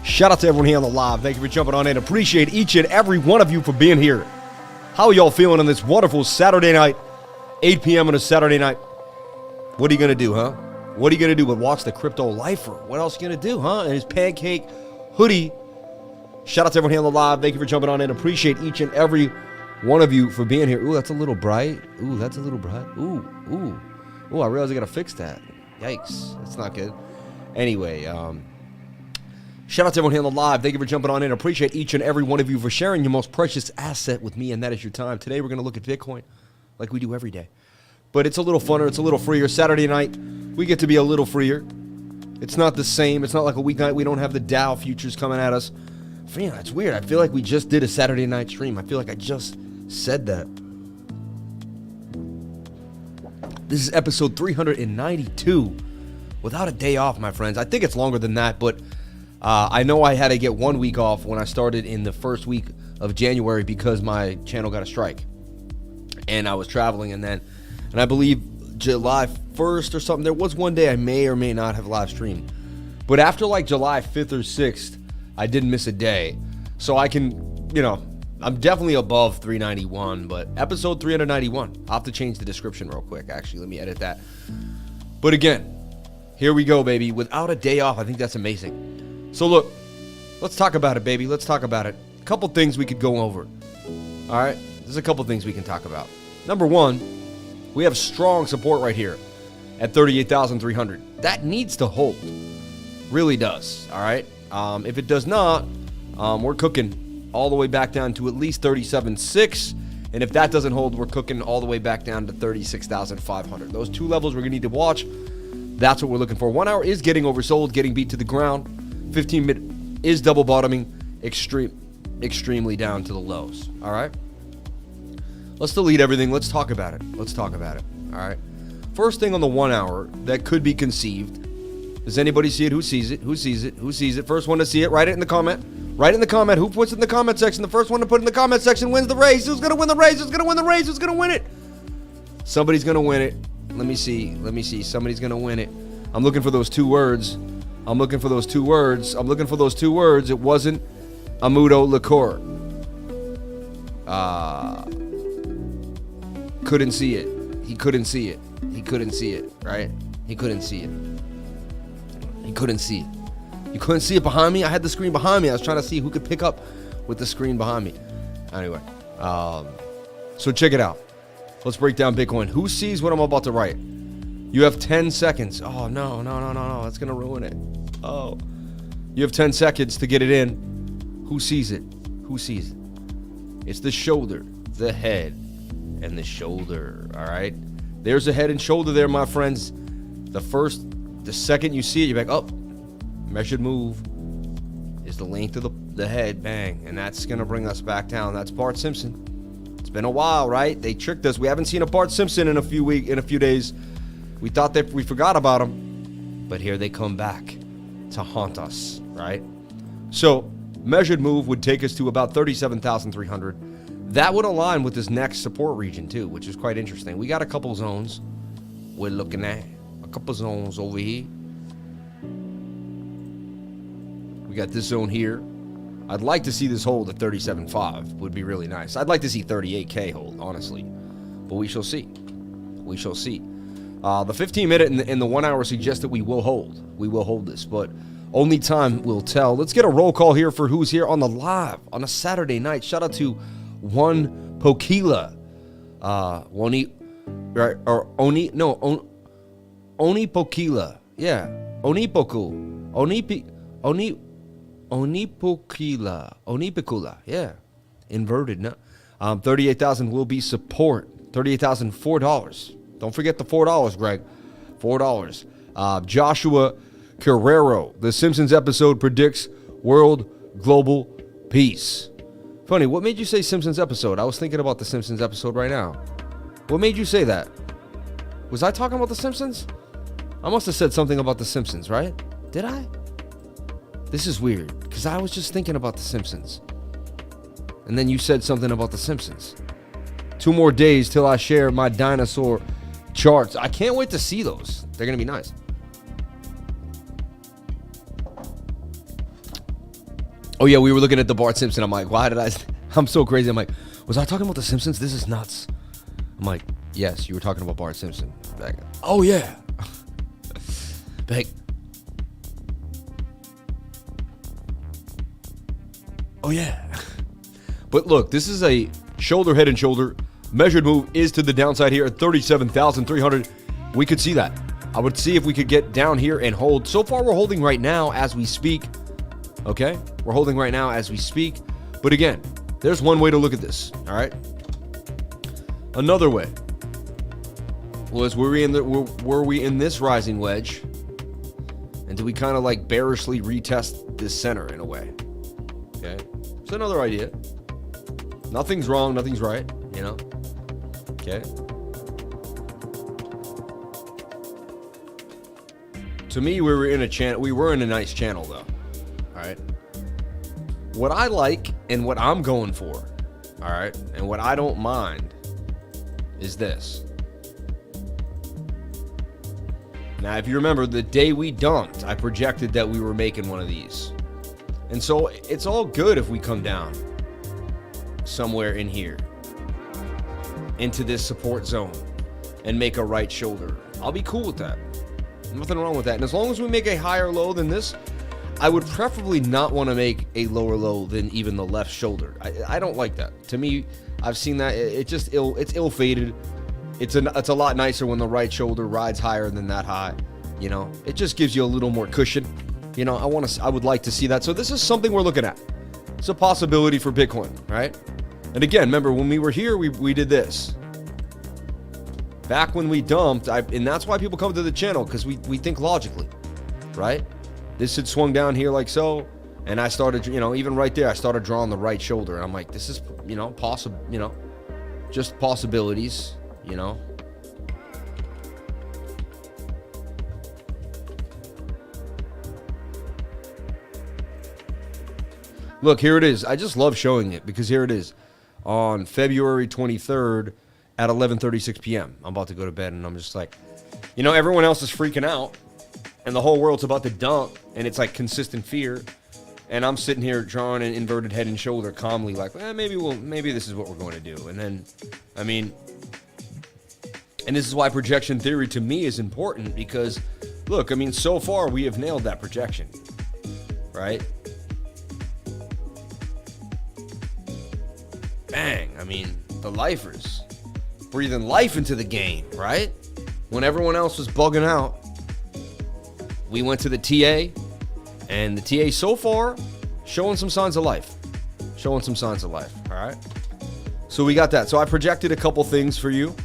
Shout out to everyone here on the live. Thank you for jumping on in. Appreciate each and every one of you for being here. How are y'all feeling on this wonderful Saturday night, 8 p.m. on a Saturday night? What are you going to do, huh? What are you going to do but watch the Crypto Lifer? What else are you going to do, huh? And his pancake hoodie. Shout out to everyone here on the live. Thank you for jumping on in. Appreciate each and every one of you for being here. Ooh, that's a little bright. Ooh, that's a little bright. Ooh, I realized I got to fix that. Yikes. That's not good. Anyway, shout out to everyone here on the live. Thank you for jumping on in. Appreciate each and every one of you for sharing your most precious asset with me, and that is your time. Today, we're going to look at Bitcoin like we do every day. But it's a little funner. It's a little freer. Saturday night, we get to be a little freer. It's not the same. It's not like a weeknight. We don't have the Dow futures coming at us. Man, that's weird. I feel like we just did a Saturday night stream. I feel like I just said that. This is episode 392. Without a day off, my friends. I think it's longer than that, but I know I had to get 1 week off when I started in the first week of January because my channel got a strike. And I was traveling, and I believe July 1st or something, there was one day I may or may not have live streamed. But after like July 5th or 6th, I didn't miss a day. So I can, I'm definitely above 391, but episode 391. I'll have to change the description real quick. Actually, let me edit that. But again, here we go, baby. Without a day off, I think that's amazing. So look, let's talk about it, baby. Let's talk about it. A couple things we could go over. All right, there's a couple things we can talk about. Number one, we have strong support right here at 38,300. That needs to hold. Really does, all right? If it does not, we're cooking all the way back down to at least 37.6. And if that doesn't hold, we're cooking all the way back down to 36,500. Those two levels we're going to need to watch. That's what we're looking for. 1 hour is getting oversold, getting beat to the ground. 15-minute is double bottoming extremely down to the lows, all right? Let's delete everything. Let's talk about it. All right? First thing on the 1 hour that could be conceived. Does anybody see it? Who sees it? Who sees it? First one to see it, write it in the comment. Write it in the comment. Who puts it in the comment section? The first one to put it in the comment section wins the race. Who's going to win the race? Who's going to win the race? Who's going to win it? Somebody's going to win it. Let me see. Somebody's going to win it. I'm looking for those two words. It wasn't Amudo Liqueur. Couldn't see it. He couldn't see it, right? He couldn't see it. You couldn't see it behind me? I had the screen behind me. I was trying to see who could pick up with the screen behind me. Anyway, so check it out. Let's break down Bitcoin. Who sees what I'm about to write? You have 10 seconds. Oh, no. That's going to ruin it. Oh. You have 10 seconds to get it in. Who sees it? It's the shoulder, the head, and the shoulder. All right? There's a head and shoulder there, my friends. The second you see it, you're like, oh, measured move is the length of the head, bang. And that's going to bring us back down. That's Bart Simpson. It's been a while, right? They tricked us. We haven't seen a Bart Simpson in a few days. We thought that we forgot about them, but here they come back to haunt us, right? So measured move would take us to about 37,300. That would align with this next support region too, which is quite interesting. We got a couple zones we're looking at. A couple zones over here. We got this zone here. I'd like to see this hold at 37.5. Would be really nice. I'd like to see 38K hold, honestly. But we shall see. The 15-minute and the 1 hour suggest that we will hold. We will hold this, but only time will tell. Let's get a roll call here for who's here on the live on a Saturday night. Shout out to One Pokila. Oni Pokila. Yeah. Onipokila. Yeah. Inverted. No. 38,000 will be support. $38,004. Don't forget the $4, Greg. $4. Joshua Carrero. The Simpsons episode predicts world global peace. Funny, what made you say Simpsons episode? I was thinking about the Simpsons episode right now. What made you say that? Was I talking about the Simpsons? I must have said something about the Simpsons, right? Did I? This is weird, because I was just thinking about the Simpsons. And then you said something about the Simpsons. 2 more days till I share my dinosaur charts. I can't wait to see those. They're going to be nice. Oh yeah, we were looking at the Bart Simpson. I'm like, why did I? I'm so crazy. I'm like, was I talking about the Simpsons? This is nuts. I'm like, yes, you were talking about Bart Simpson. Like, oh yeah. Like, oh yeah. But look, this is a shoulder, head and shoulder. Measured move is to the downside here at 37,300. We could see that. I would see if we could get down here and hold. So far, we're holding right now as we speak. Okay? We're holding right now as we speak. But again, there's one way to look at this. All right? Another way was, were we in this rising wedge? And do we kind of like bearishly retest this center in a way? Okay? It's another idea. Nothing's wrong. Nothing's right. You know? Okay? To me, we were in a channel. We were in a nice channel, though. All right. What I like and what I'm going for, all right, and what I don't mind is this. Now, if you remember, the day we dumped, I projected that we were making one of these, and so it's all good if we come down somewhere in here into this support zone and make a right shoulder. I'll be cool with that. Nothing wrong with that. And as long as we make a higher low than this, I would preferably not want to make a lower low than even the left shoulder. I don't like that. To me, I've seen that. It's ill-fated. It's a lot nicer when the right shoulder rides higher than that high. You know, it just gives you a little more cushion. You know, I would like to see that. So this is something we're looking at. It's a possibility for Bitcoin, right? And again, remember when we were here, we did this. Back when we dumped, and that's why people come to the channel, because we think logically, right? This had swung down here like so, and I started, you know, even right there, I started drawing the right shoulder, and I'm like, this is, you know, possible, you know, just possibilities, you know. Look, here it is. I just love showing it because here it is on February 23rd. At 11:36 p.m. I'm about to go to bed, and I'm just like, you know, everyone else is freaking out, and the whole world's about to dump, and it's like consistent fear, and I'm sitting here drawing an inverted head and shoulder calmly, like, maybe this is what we're going to do. And then, I mean, and this is why projection theory to me is important, because, look, I mean, so far we have nailed that projection, right? Bang! I mean, the lifers. Breathing life into the game, right? When everyone else was bugging out, we went to the TA, and the TA so far showing some signs of life. Showing some signs of life, all right? So we got that. So I projected a couple things for you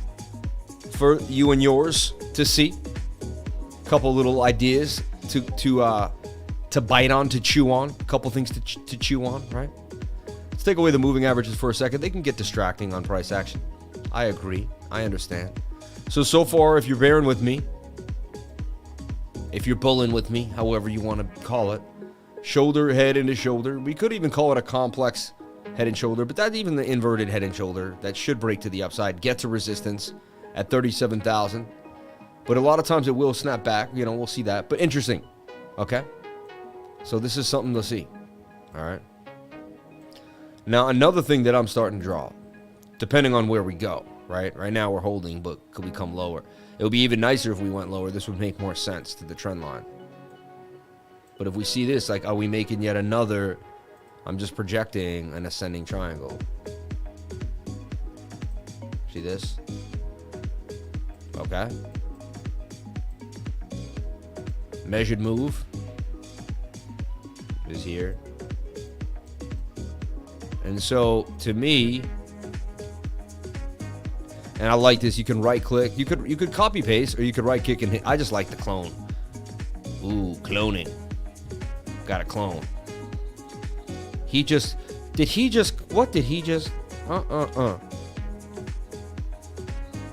and yours to see. A couple little ideas to bite on, to chew on. A couple things to chew on, right? Let's take away the moving averages for a second. They can get distracting on price action. I agree. I understand. So far, if you're bearing with me, if you're bulling with me, however you want to call it, shoulder, head into shoulder. We could even call it a complex head and shoulder, but that's even the inverted head and shoulder that should break to the upside, get to resistance at 37,000. But a lot of times it will snap back. You know, we'll see that. But interesting. Okay? So this is something to see. All right? Now, another thing that I'm starting to draw, depending on where we go, right? Right now we're holding, but could we come lower? It would be even nicer if we went lower. This would make more sense to the trend line. But if we see this, like, are we making yet another, I'm just projecting an ascending triangle. See this? Okay. Measured move is here. And so, to me, and I like this, you can right click, you could copy paste, or you could right click and hit. I just like the clone. Ooh, cloning. Got a clone. What did he just,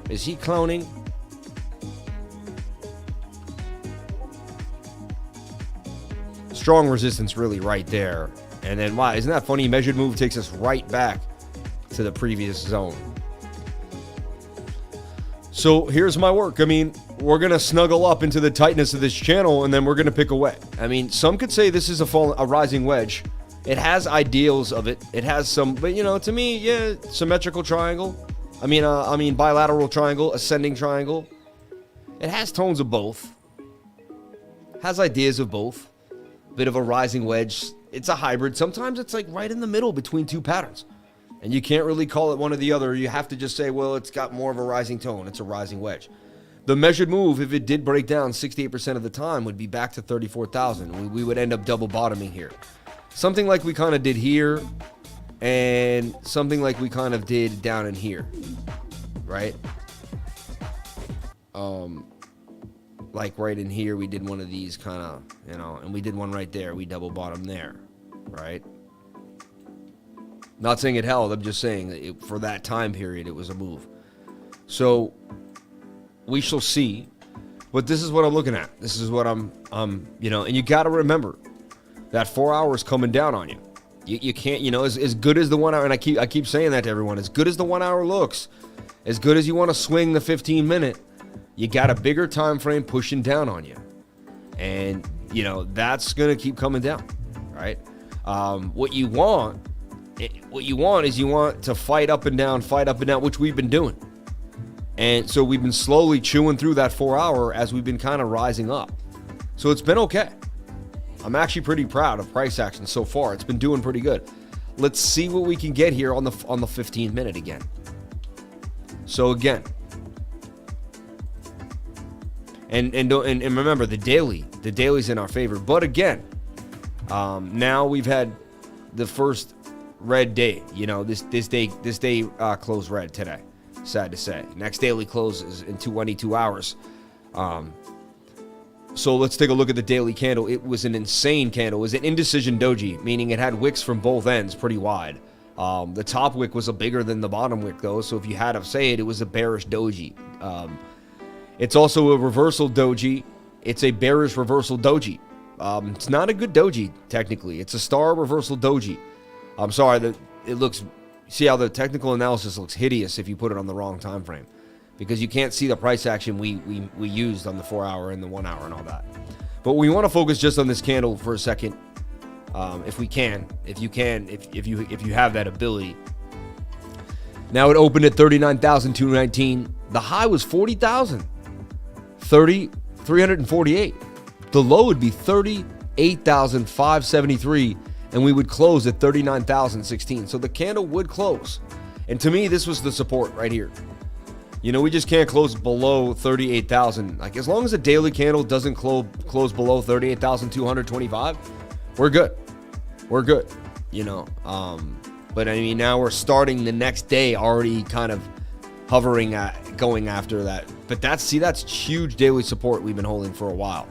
Is he cloning? Strong resistance really right there. And then, wow, isn't that funny? Measured move takes us right back to the previous zone. So here's my work. I mean, we're going to snuggle up into the tightness of this channel, and then we're going to pick away. I mean, some could say this is a rising wedge, It has ideals of it. It has some, but you know, to me, yeah, symmetrical triangle. I mean bilateral triangle, ascending triangle. It has tones of both. Has ideas of both. Bit of a rising wedge. It's a hybrid. Sometimes it's like right in the middle between two patterns. And you can't really call it one or the other. You have to just say, well, it's got more of a rising tone. It's a rising wedge. The measured move, if it did break down 68% of the time, would be back to 34,000. We would end up double bottoming here. Something like we kind of did here, and something like we kind of did down in here, right? Like right in here, we did one of these kind of, you know, and we did one right there. We double bottom there, right? Not saying it held. I'm just saying that for that time period, it was a move. So we shall see. But this is what I'm looking at. This is what I'm you know, and you got to remember that 4 hours coming down on you. You can't, you know, as good as the 1 hour, and I keep saying that to everyone, as good as the 1 hour looks, as good as you want to swing the 15-minute, you got a bigger time frame pushing down on you. And, you know, that's going to keep coming down, right? What you want is you want to fight up and down, which we've been doing. And so we've been slowly chewing through that 4 hour as we've been kind of rising up. So it's been okay. I'm actually pretty proud of price action so far. It's been doing pretty good. Let's see what we can get here on the 15-minute again. So again, and remember the daily's in our favor. But again, now we've had the first red day. You know, this day closed red today. Sad to say. Next daily closes in 22 hours. So let's take a look at the daily candle. It was an insane candle. It was an indecision doji, meaning it had wicks from both ends pretty wide. The top wick was bigger than the bottom wick, though. So if you had to say it, it was a bearish doji. It's also a reversal doji. It's a bearish reversal doji. It's not a good doji, technically. It's a star reversal doji. I'm sorry, it looks... See how the technical analysis looks hideous if you put it on the wrong time frame, because you can't see the price action we used on the 4 hour and the 1 hour and all that. But we want to focus just on this candle for a second, if you have that ability. Now it opened at 39,219. The high was 40,000, 348. The low would be 38,573. And we would close at 39,016. So the candle would close. And to me, this was the support right here. You know, we just can't close below 38,000. Like, as long as a daily candle doesn't close below 38,225, we're good. We're good, you know. But I mean, now we're starting the next day already kind of hovering at going after that. But that's huge daily support we've been holding for a while.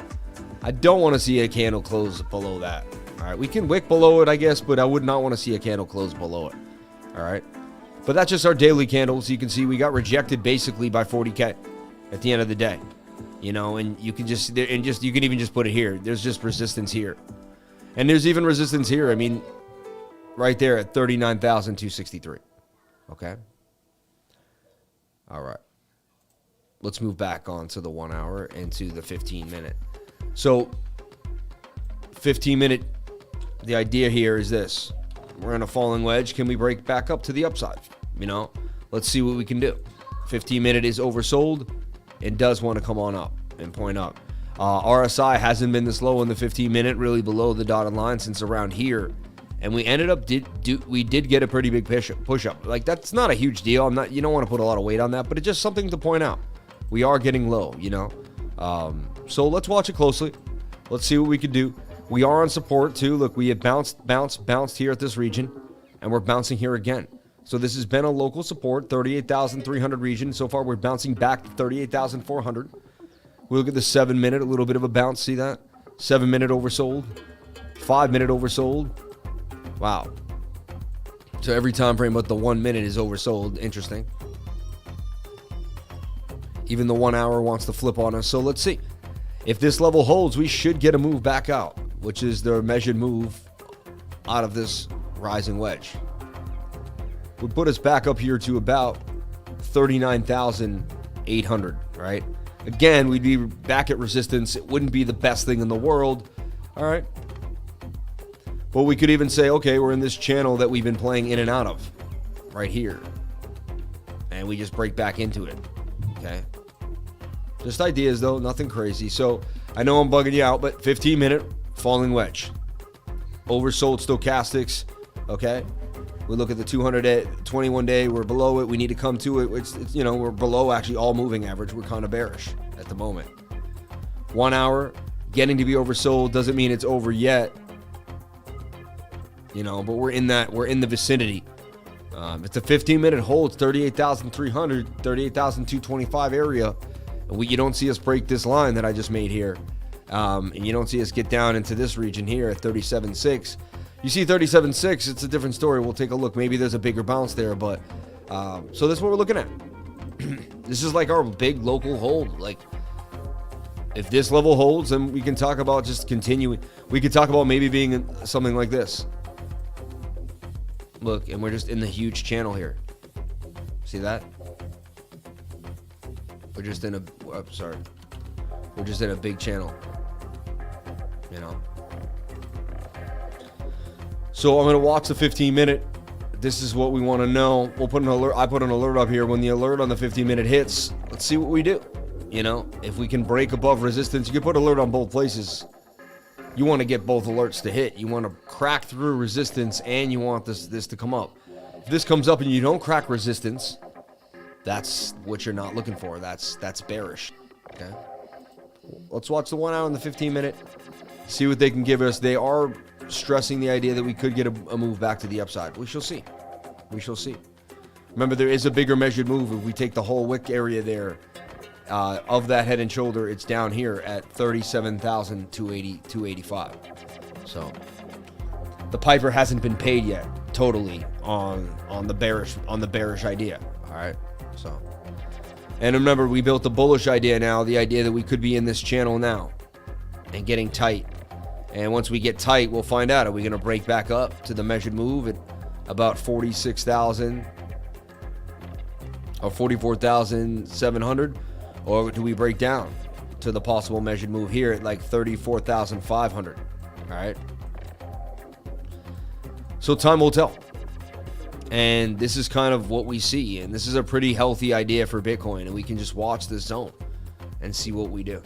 I don't want to see a candle close below that. All right, we can wick below it, I guess, but I would not want to see a candle close below it. All right, but that's just our daily candles. You can see we got rejected basically by 40K at the end of the day. You know, and you can just you can even just put it here. There's just resistance here, and there's even resistance here. I mean, right there at 39,263. Okay. All right. Let's move back on to the 1 hour and to the 15-minute. So 15-minute. The idea here is this. We're in a falling wedge. Can we break back up to the upside? You know, let's see what we can do. 15-minute is oversold and does want to come on up and point up. RSI hasn't been this low in the 15-minute, really below the dotted line since around here. And we ended up, we did get a pretty big push up. Like, that's not a huge deal. You don't want to put a lot of weight on that, but it's just something to point out. We are getting low, you know. So let's watch it closely. Let's see what we can do. We are on support too. Look, we have bounced here at this region, and we're bouncing here again. So this has been a local support, 38,300 region. So far, we're bouncing back to 38,400. We look at the 7-minute, a little bit of a bounce. See that? 7-minute oversold, 5-minute oversold. Wow. So every time frame but the 1 minute is oversold. Interesting. Even the 1 hour wants to flip on us. So let's see. If this level holds, we should get a move back out, which is the measured move out of this rising wedge. Would put us back up here to about 39,800, right? Again, we'd be back at resistance. It wouldn't be the best thing in the world, all right? But we could even say, okay, we're in this channel that we've been playing in and out of right here. And we just break back into it. Okay. Just ideas though, nothing crazy. So I know I'm bugging you out, but 15-minute falling wedge. Oversold stochastics. Okay. We look at the 200-day, 21-day. We're below it. We need to come to it. It's you know, we're below actually all moving average. We're kind of bearish at the moment. 1 hour getting to be oversold doesn't mean it's over yet. You know, but we're in the vicinity. It's a 15-minute hold. It's 38,300, 38,225 area. And you don't see us break this line that I just made here. And you don't see us get down into this region here at 37.6. You see 37.6, it's a different story. We'll take a look. Maybe there's a bigger bounce there. But so that's what we're looking at. This is like our big local hold. Like, if this level holds, then we can talk about just continuing. We could talk about maybe being something like this. Look, and we're just in the huge channel here. See that? We're just in a, sorry. We're just in a big channel. You know? So I'm going to watch the 15-minute. This is what we want to know. We'll put an alert. I put an alert up here. When the alert on the 15-minute hits, let's see what we do. You know, if we can break above resistance, you can put alert on both places. You want to get both alerts to hit. You want to crack through resistance, and you want this to come up. If this comes up and you don't crack resistance, that's what you're not looking for. That's bearish. Okay. Let's watch the 1 hour and the 15-minute. See what they can give us. They are stressing the idea that we could get a move back to the upside. We shall see. We shall see. Remember, there is a bigger measured move. If we take the whole wick area there, of that head and shoulder, it's down here at 37,285. So the piper hasn't been paid yet totally on the bearish idea. All right. So, and remember, we built the bullish idea now, the idea that we could be in this channel now and getting tight. And once we get tight, we'll find out, are we going to break back up to the measured move at about 46,000 or 44,700? Or do we break down to the possible measured move here at like 34,500? All right. So time will tell. And this is kind of what we see. And this is a pretty healthy idea for Bitcoin. And we can just watch this zone and see what we do.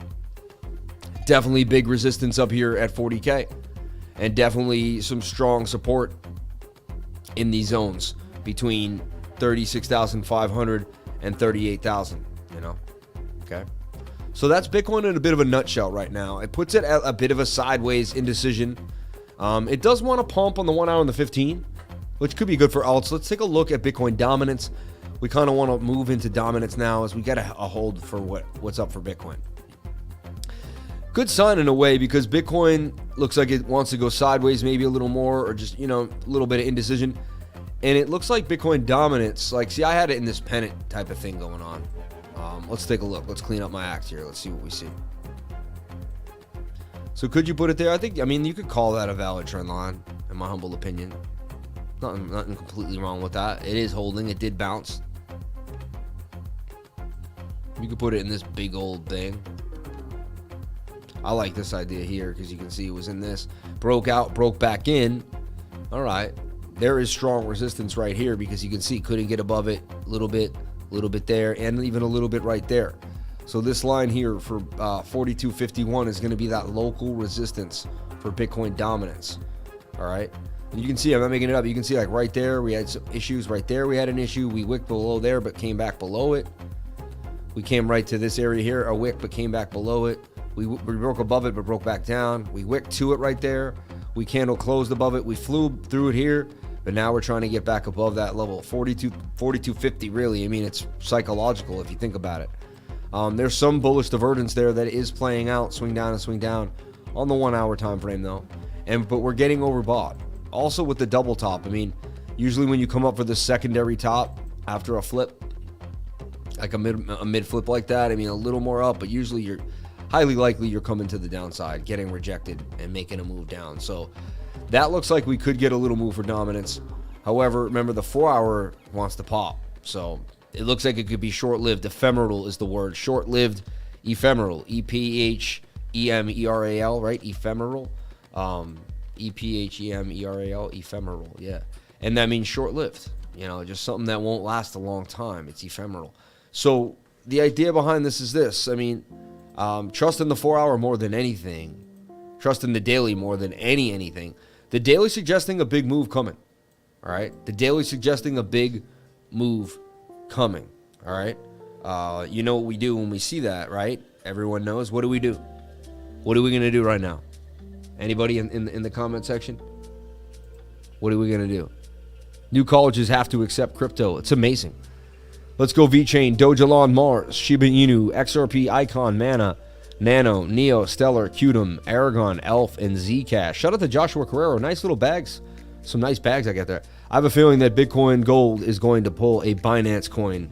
Definitely big resistance up here at 40K. And definitely some strong support in these zones between 36,500 and 38,000, you know. Okay, so that's Bitcoin in a bit of a nutshell right now. It puts it at a bit of a sideways indecision. It does want to pump on the 1 hour and the 15, which could be good for alts. Let's take a look at Bitcoin dominance. We kind of want to move into dominance now as we get a hold for what's up for Bitcoin. Good sign in a way, because Bitcoin looks like it wants to go sideways maybe a little more, or just, you know, a little bit of indecision. And it looks like Bitcoin dominance, like, see, I had it in this pennant type of thing going on. Let's take a look. Let's clean up my act here. Let's see what we see. So could you put it there? I mean, you could call that a valid trend line, in my humble opinion. Nothing completely wrong with that. It is holding. It did bounce. You could put it in this big old thing. I like this idea here because you can see it was in this. Broke out, broke back in. All right. There is strong resistance right here because you can see couldn't get above it a little bit there, and even a little bit right there. So this line here for 42.51 is going to be that local resistance for Bitcoin dominance. All right. And you can see, I'm not making it up. You can see like right there, we had some issues right there. We had an issue. We wicked below there, but came back below it. We came right to this area here, a wick, but came back below it. We broke above it, but broke back down. We wicked to it right there. We candle closed above it. We flew through it here. But now we're trying to get back above that level, 42.50 really. I mean, it's psychological if you think about it. There's some bullish divergence there that is playing out, swing down on the 1 hour time frame though. But we're getting overbought. Also with the double top, I mean, usually when you come up for the secondary top after a flip, like a mid flip like that, I mean, a little more up, but usually you're highly likely you're coming to the downside, getting rejected and making a move down. So that looks like we could get a little move for dominance. However, remember the 4 hour wants to pop. So it looks like it could be short-lived. Ephemeral is the word. Short-lived, ephemeral. E-P-H-E-M-E-R-A-L, right? Ephemeral. EPHEMERAL, ephemeral, yeah. And that means short-lived, you know, just something that won't last a long time. It's ephemeral. So the idea behind this is this. I mean, trust in the 4-hour more than anything. Trust in the daily more than anything. The daily suggesting a big move coming, all right? The daily suggesting a big move coming, all right? You know what we do when we see that, right? Everyone knows. What do we do? What are we going to do right now? Anybody in the comment section? What are we going to do? New colleges have to accept crypto. It's amazing. Let's go VeChain, Dogelon, Mars, Shiba Inu, XRP, Icon, Mana, Nano, Neo, Stellar, Qtum, Aragon, Elf, and Zcash. Shout out to Joshua Carrero. Nice little bags. Some nice bags I got there. I have a feeling that Bitcoin Gold is going to pull a Binance coin.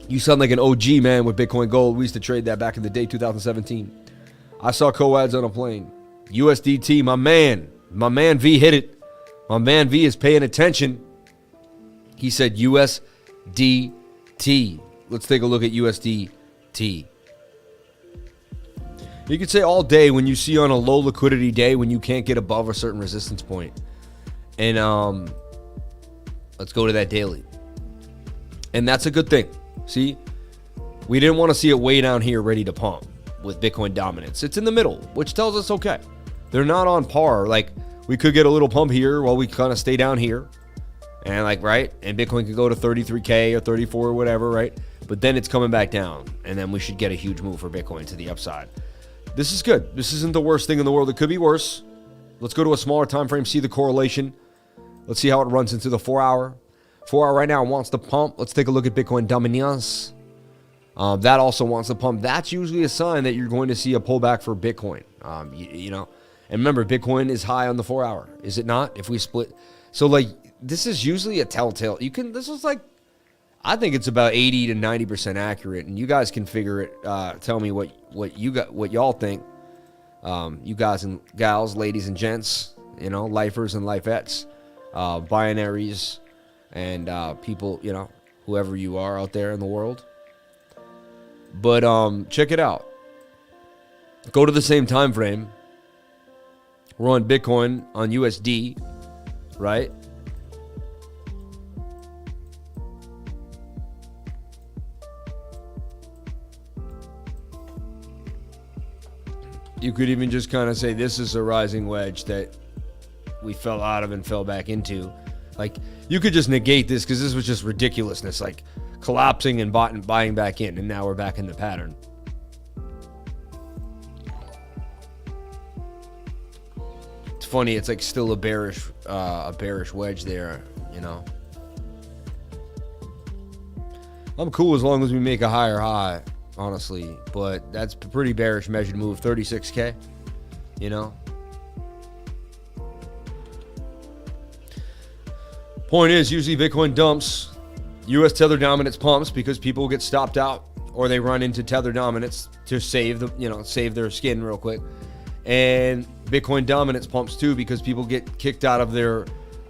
You sound like an OG, man, with Bitcoin Gold. We used to trade that back in the day, 2017. I saw co-ads on a plane. USDT, my man. My man V hit it. My man V is paying attention. He said USDT. Let's take a look at USDT. You could say all day when you see on a low liquidity day when you can't get above a certain resistance point. And let's go to that daily. And that's a good thing. See, we didn't want to see it way down here ready to pump with Bitcoin dominance. It's in the middle, which tells us okay. They're not on par. Like, we could get a little pump here while we kind of stay down here. And like, right? And Bitcoin could go to 33K or 34 or whatever, right? But then it's coming back down. And then we should get a huge move for Bitcoin to the upside. This is good. This isn't the worst thing in the world. It could be worse. Let's go to a smaller time frame, see the correlation. Let's see how it runs into the 4-hour. 4-hour right now wants to pump. Let's take a look at Bitcoin dominance. That also wants to pump. That's usually a sign that you're going to see a pullback for Bitcoin. You know, and remember, Bitcoin is high on the 4-hour. Is it not? If we split. So like, this is usually a telltale. This is like, I think it's about 80 to 90% accurate, and you guys can figure it. Tell me what y'all think. You guys and gals, ladies and gents, you know, lifers and lifettes, binaries, and people, you know, whoever you are out there in the world. But check it out. Go to the same time frame. We're on Bitcoin on USD, right? You could even just kind of say this is a rising wedge that we fell out of and fell back into. Like, you could just negate this because this was just ridiculousness, like collapsing and buying back in, and now we're back in the pattern. It's funny, it's like still a bearish wedge there, you know. I'm cool as long as we make a higher high, honestly, but that's a pretty bearish measured move. 36K, you know. Point is, usually Bitcoin dumps, US tether dominance pumps because people get stopped out or they run into tether dominance to save their skin real quick. And Bitcoin dominance pumps too because people get kicked out of their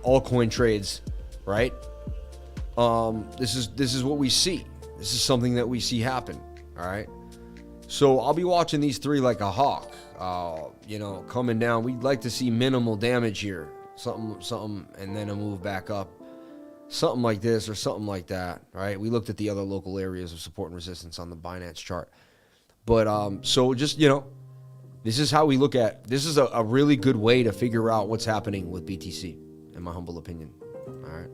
altcoin trades, right? This is what we see. This is something that we see happen. All right. So I'll be watching these three like a hawk, you know, coming down. We'd like to see minimal damage here. Something, and then a move back up. Something like this or something like that, right? We looked at the other local areas of support and resistance on the Binance chart. But so just, you know, this is how we look at, this is a really good way to figure out what's happening with BTC, in my humble opinion. All right.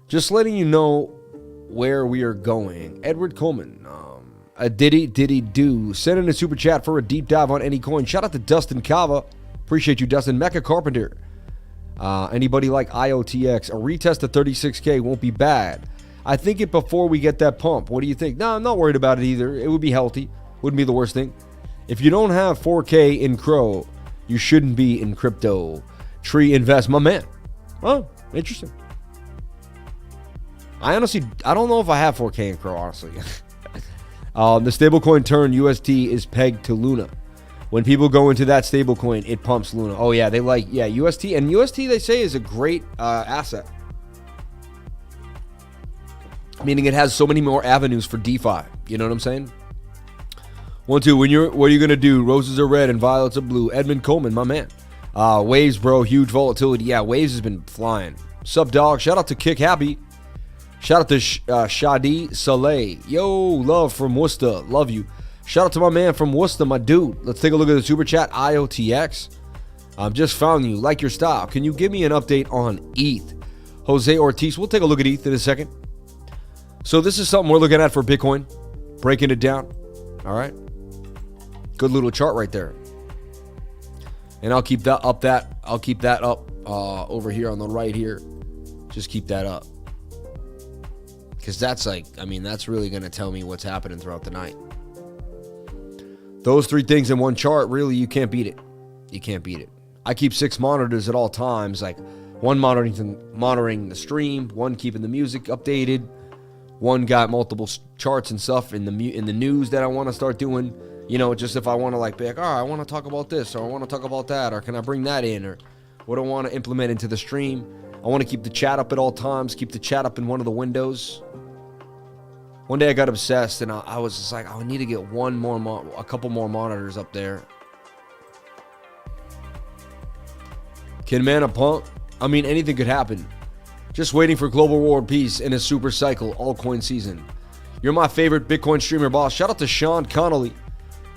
Just letting you know where we are going. Edward Coleman, a diddy do. Send in a super chat for a deep dive on any coin. Shout out to Dustin Cava. Appreciate you, Dustin. Mecha Carpenter. Anybody like IOTX? A retest of 36K won't be bad. I think it before we get that pump. What do you think? No, I'm not worried about it either. It would be healthy. Wouldn't be the worst thing. If you don't have 4K in Crow, you shouldn't be in crypto. Tree Invest, my man. Oh, interesting. I don't know if I have 4K in Crow, honestly. The stablecoin turn UST is pegged to Luna. When people go into that stablecoin, it pumps Luna. Oh yeah, UST, and UST they say is a great asset. Meaning it has so many more avenues for DeFi. You know what I'm saying? 1, 2. What are you gonna do? Roses are red and violets are blue. Edmund Coleman, my man. Waves, bro. Huge volatility. Yeah, Waves has been flying. Sub dog. Shout out to Kick Happy. Shout out to Shadi Saleh. Yo, love from Worcester. Love you. Shout out to my man from Worcester, my dude. Let's take a look at the super chat. IOTX. Just found you. Like your style. Can you give me an update on ETH? Jose Ortiz. We'll take a look at ETH in a second. So this is something we're looking at for Bitcoin. Breaking it down. All right. Good little chart right there. And I'll keep that up. I'll keep that up over here on the right here. Just keep that up. Because that's like, I mean, that's really going to tell me what's happening throughout the night. Those 3 things in one chart, really, you can't beat it. You can't beat it. I keep 6 monitors at all times, like one monitoring the stream, one keeping the music updated, one got multiple charts and stuff in the news that I want to start doing. You know, just if I want to like be like, all right, I want to talk about this, or I want to talk about that, or can I bring that in, or what do I want to implement into the stream. I want to keep the chat up at all times, keep the chat up in one of the windows. One day I got obsessed, and I was just like, I need to get a couple more monitors up there. Can man a punk? I mean, anything could happen. Just waiting for global world peace in a super cycle, altcoin season. You're my favorite Bitcoin streamer, boss. Shout out to Sean Connolly.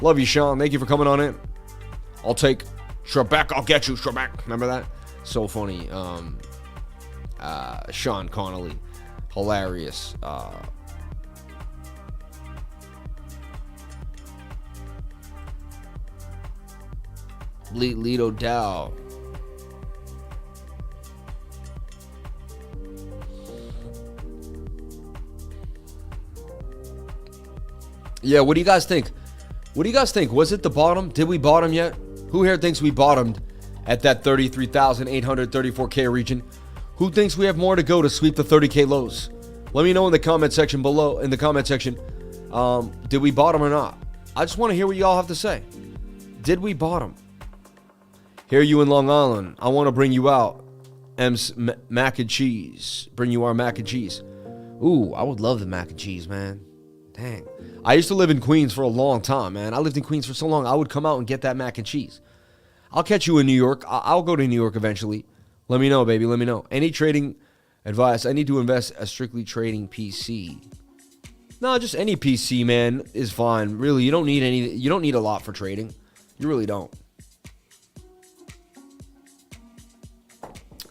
Love you, Sean. Thank you for coming on in. I'll take Trebek. I'll get you, Trebek. Remember that? So funny. Sean Connolly. Hilarious. Lido Dow. Yeah, what do you guys think? What do you guys think? Was it the bottom? Did we bottom yet? Who here thinks we bottomed at that 33,834K region? Who thinks we have more to go to sweep the 30K lows? Let me know in the comment section below. In the comment section, did we bottom or not? I just want to hear what y'all have to say. Did we bottom? Hear you in Long Island. I want to bring you out. M's mac and cheese. Bring you our mac and cheese. Ooh, I would love the mac and cheese, man. Dang. I used to live in Queens for a long time, man. I lived in Queens for so long, I would come out and get that mac and cheese. I'll catch you in New York. I'll go to New York eventually. Let me know, baby. Let me know. Any trading advice? I need to invest a strictly trading PC. No, just any PC, man, is fine. Really, you don't need any. You don't need a lot for trading. You really don't.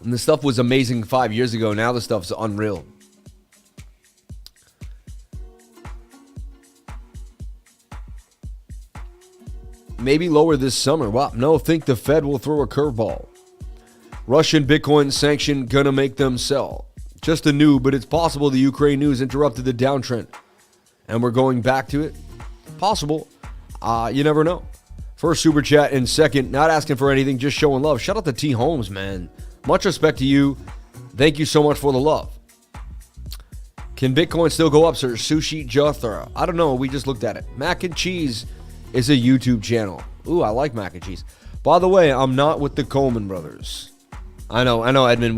And the stuff was amazing 5 years ago. Now the stuff's unreal. Maybe lower this summer. Wow. No, think the Fed will throw a curveball. Russian Bitcoin sanction gonna make them sell. Just a noob, but it's possible the Ukraine news interrupted the downtrend. And we're going back to it. Possible. You never know. First super chat, and second, not asking for anything, just showing love. Shout out to T Holmes, man. Much respect to you. Thank you so much for the love. Can Bitcoin still go up, sir? Sushi Jothra. I don't know. We just looked at it. Mac and Cheese is a YouTube channel. Ooh, I like mac and cheese. By the way, I'm not with the Coleman brothers. I know, Edmund.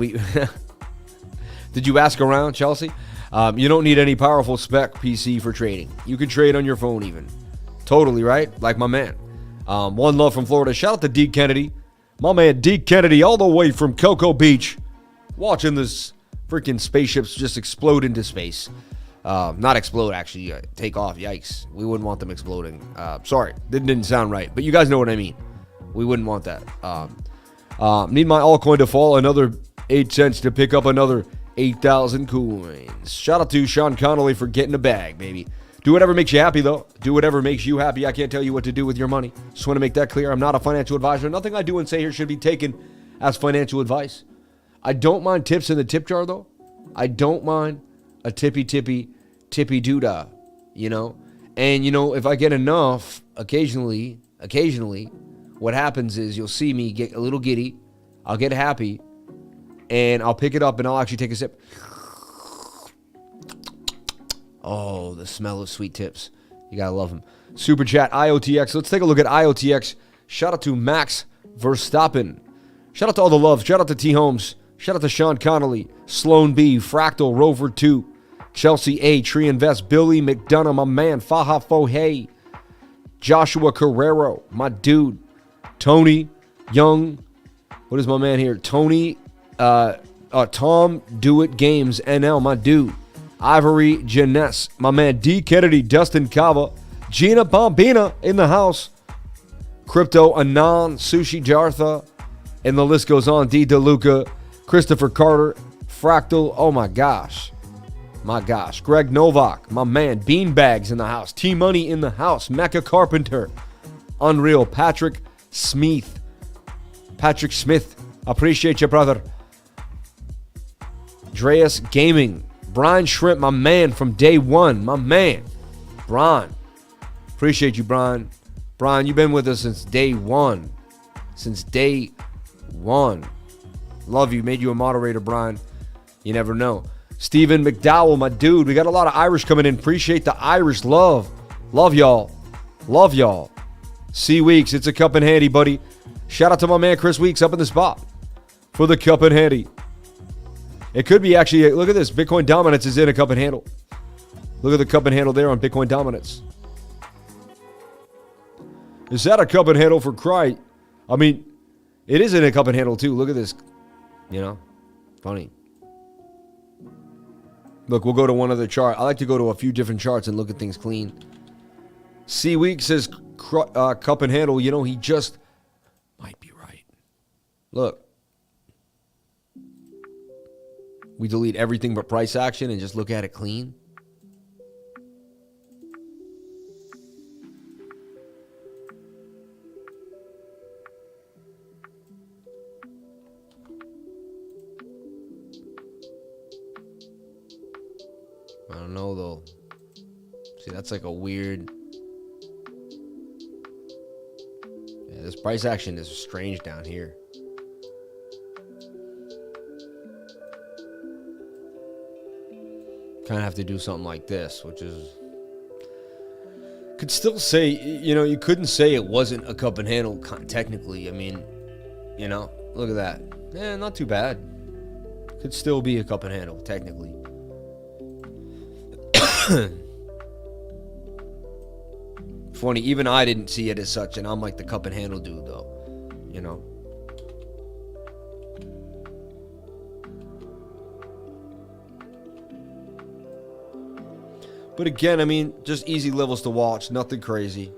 Did you ask around, Chelsea? You don't need any powerful spec PC for trading. You can trade on your phone even. Totally, right? Like my man. One love from Florida. Shout out to D. Kennedy. My man D. Kennedy all the way from Cocoa Beach. Watching this freaking spaceships just explode into space. Not explode, actually. Take off. Yikes. We wouldn't want them exploding. Sorry. Didn't sound right. But you guys know what I mean. We wouldn't want that. Need my altcoin to fall another 8 cents to pick up another 8,000 coins. Shout out to Sean Connolly for getting a bag, baby. Do whatever makes you happy, though. Do whatever makes you happy. I can't tell you what to do with your money. Just want to make that clear. I'm not a financial advisor. Nothing I do and say here should be taken as financial advice. I don't mind tips in the tip jar, though. I don't mind a tippy doodah, you know? And, you know, if I get enough, occasionally, what happens is you'll see me get a little giddy. I'll get happy. And I'll pick it up and I'll actually take a sip. Oh, the smell of sweet tips. You gotta love them. Super chat, IOTX. Let's take a look at IOTX. Shout out to Max Verstappen. Shout out to all the love. Shout out to T. Holmes. Shout out to Sean Connolly, Sloan B, Fractal, Rover 2, Chelsea A, Tree Invest, Billy McDonough, my man, Faha Fohey, Joshua Carrero, my dude. Tony Young. What is my man here? Tony, Tom Do It Games NL, my dude. Ivory Janess, my man D. Kennedy, Dustin Cava, Gina Bombina in the house. Crypto Anon, Sushi Jartha, and the list goes on. D. DeLuca, Christopher Carter, Fractal. Oh my gosh. My gosh. Greg Novak, my man. Beanbags in the house. T Money in the house. Mecca Carpenter. Unreal. Patrick Smith. Appreciate you, brother. Dreas Gaming. Brian Shrimp, my man from day one. My man. Brian. Appreciate you, Brian. Brian, you've been with us since day one. Since day one. Love you. Made you a moderator, Brian. You never know. Stephen McDowell, my dude. We got a lot of Irish coming in. Appreciate the Irish love. Love y'all. Love y'all. C Weeks, it's a cup and handy, buddy. Shout out to my man Chris Weeks up in the spot for the cup and handy. It could be actually, look at this. Bitcoin Dominance is in a cup and handle. Look at the cup and handle there on Bitcoin Dominance. Is that a cup and handle for cry? I mean, it is in a cup and handle too. Look at this. You know, funny. Look, we'll go to one other chart. I like to go to a few different charts and look at things clean. C Week says cup and handle. You know, he just might be right. Look. We delete everything but price action and just look at it clean. I don't know though. See, that's like a weird. Yeah, this price action is strange down here. Kind of have to do something like this, which is. Could still say, you know, you couldn't say it wasn't a cup and handle technically. I mean, you know, look at that. Yeah, not too bad. Could still be a cup and handle technically. Funny, even I didn't see it as such, and I'm like the cup and handle dude, though. You know. But again, I mean, just easy levels to watch, nothing crazy.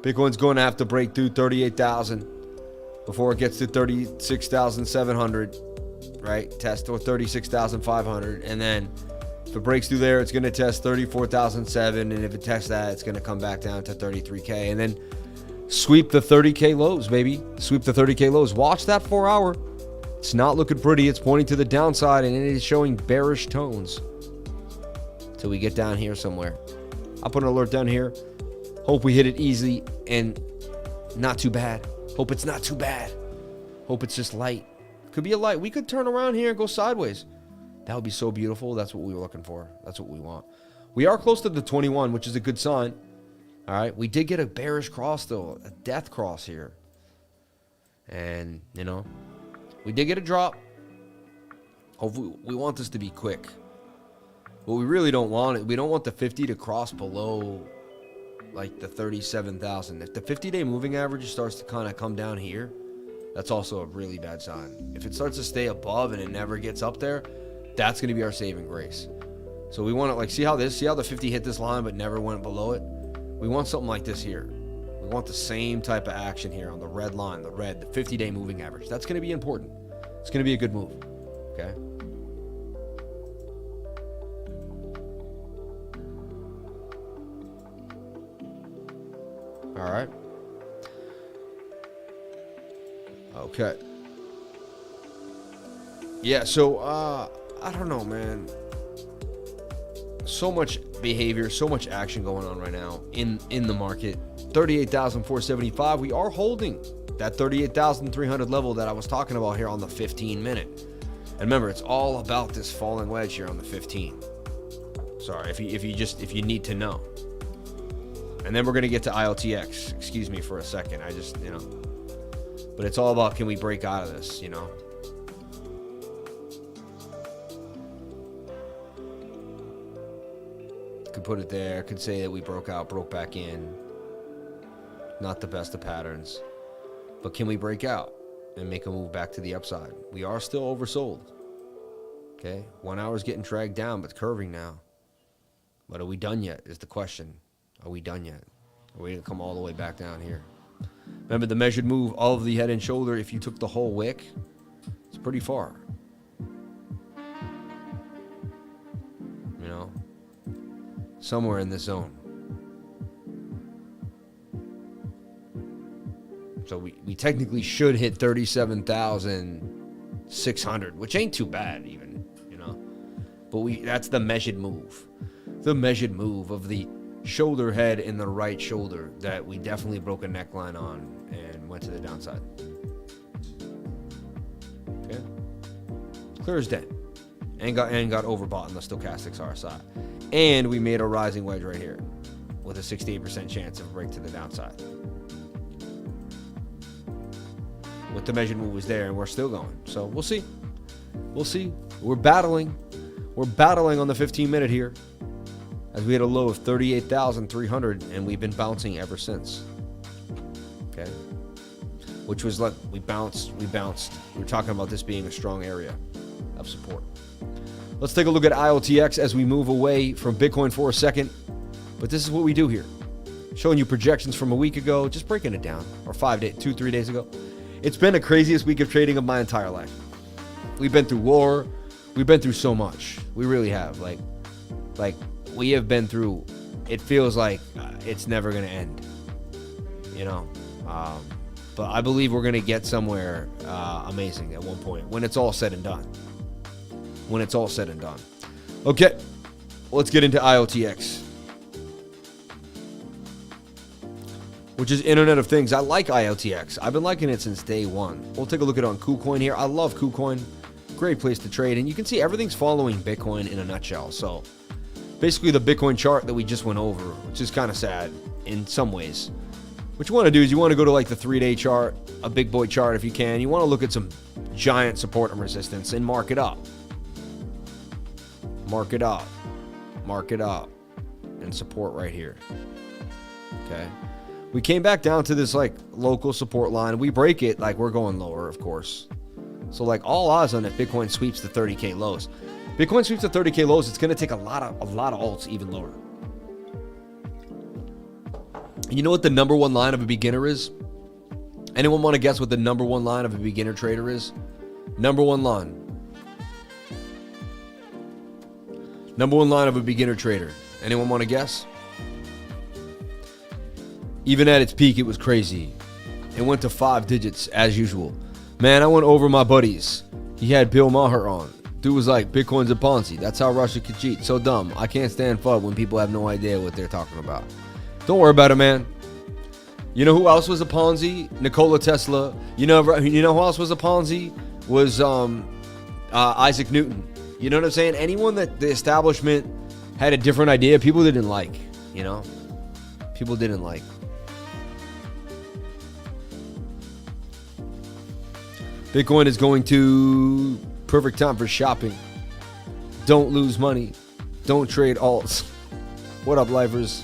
Bitcoin's going to have to break through 38,000 before it gets to 36,700, right? Test or 36,500, and then if it breaks through there, it's going to test 34,007, and if it tests that, it's going to come back down to 33K, and then sweep the 30K lows, baby. Sweep the 30K lows. Watch that 4 hour. It's not looking pretty. It's pointing to the downside, and it is showing bearish tones. Till we get down here somewhere. I'll put an alert down here. Hope we hit it easily and not too bad. Hope it's not too bad. Hope it's just light. Could be a light. We could turn around here and go sideways. That would be so beautiful. That's what we were looking for. That's what we want. We are close to the 21, which is a good sign. All right. We did get a bearish cross, though. A death cross here. And, you know, we did get a drop. Hopefully, we want this to be quick. But we really don't want it. We don't want the 50 to cross below, like, the 37,000. If the 50-day moving average starts to kind of come down here, that's also a really bad sign. If it starts to stay above and it never gets up there, that's going to be our saving grace. So we want to, like, see how the 50 hit this line but never went below it? We want something like this here. We want the same type of action here on the red line, the 50-day moving average. That's going to be important. It's going to be a good move, okay? All right. Okay. Yeah, so, I don't know, man. So much behavior, so much action going on right now in the market. 38,475. We are holding that 38,300 level that I was talking about here on the 15-minute. And remember, it's all about this falling wedge here on the 15. Sorry, if you need to know. And then we're going to get to IOTX. Excuse me for a second. I just, you know. But it's all about, can we break out of this, you know? Could put it there. Could say that we broke out, broke back in. Not the best of patterns. But can we break out and make a move back to the upside? We are still oversold. Okay, 1 hour is getting dragged down, but curving now. But are we done yet is the question. Are we done yet? Are we going to come all the way back down here? Remember the measured move of the head and shoulder, if you took the whole wick, it's pretty far. You know, somewhere in this zone. So we technically should hit 37,600, which ain't too bad even, you know. But that's the measured move. The measured move of the shoulder head in the right shoulder that we definitely broke a neckline on and went to the downside. Okay. Clear as day. And got overbought in the stochastics RSI. And we made a rising wedge right here with a 68% chance of a break to the downside. With the measured move was there, and we're still going. So we'll see. We'll see. We're battling. We're battling on the 15-minute here. As we had a low of 38,300, and we've been bouncing ever since. Okay. Which was like, we bounced. We're talking about this being a strong area of support. Let's take a look at IOTX as we move away from Bitcoin for a second. But this is what we do here. Showing you projections from a week ago, just breaking it down. Or 3 days ago. It's been the craziest week of trading of my entire life. We've been through war. We've been through so much. We really have. Like we have been through, it feels like it's never going to end. You know? But I believe we're going to get somewhere amazing at one point when it's all said and done. When it's all said and done. Okay. Let's get into IOTX. Which is Internet of Things. I like IOTX. I've been liking it since day one. We'll take a look at it on KuCoin here. I love KuCoin. Great place to trade. And you can see everything's following Bitcoin in a nutshell. So basically the Bitcoin chart that we just went over, which is kind of sad in some ways. What you want to do is you want to go to like the 3-day chart, a big boy chart if you can. You want to look at some giant support and resistance and mark it up. Mark it up. Mark it up. And support right here. Okay. We came back down to this like local support line. We break it, like we're going lower, of course. So like all odds on it, Bitcoin sweeps the 30K lows. Bitcoin sweeps the 30K lows. It's going to take a lot of alts even lower. And you know what the number one line of a beginner is? Anyone want to guess what the number one line of a beginner trader is? Number one line. Number one line of a beginner trader. Anyone want to guess? Even at its peak, it was crazy. It went to 5 digits as usual. Man, I went over my buddies. He had Bill Maher on. Dude was like, Bitcoin's a Ponzi. That's how Russia could cheat. So dumb. I can't stand FUD when people have no idea what they're talking about. Don't worry about it, man. You know who else was a Ponzi? Nikola Tesla. You know who else was a Ponzi? Was Isaac Newton. You know what I'm saying? Anyone that the establishment had a different idea, people didn't like. You know? People didn't like. Bitcoin is going to perfect time for shopping. Don't lose money. Don't trade alts. What up, lifers?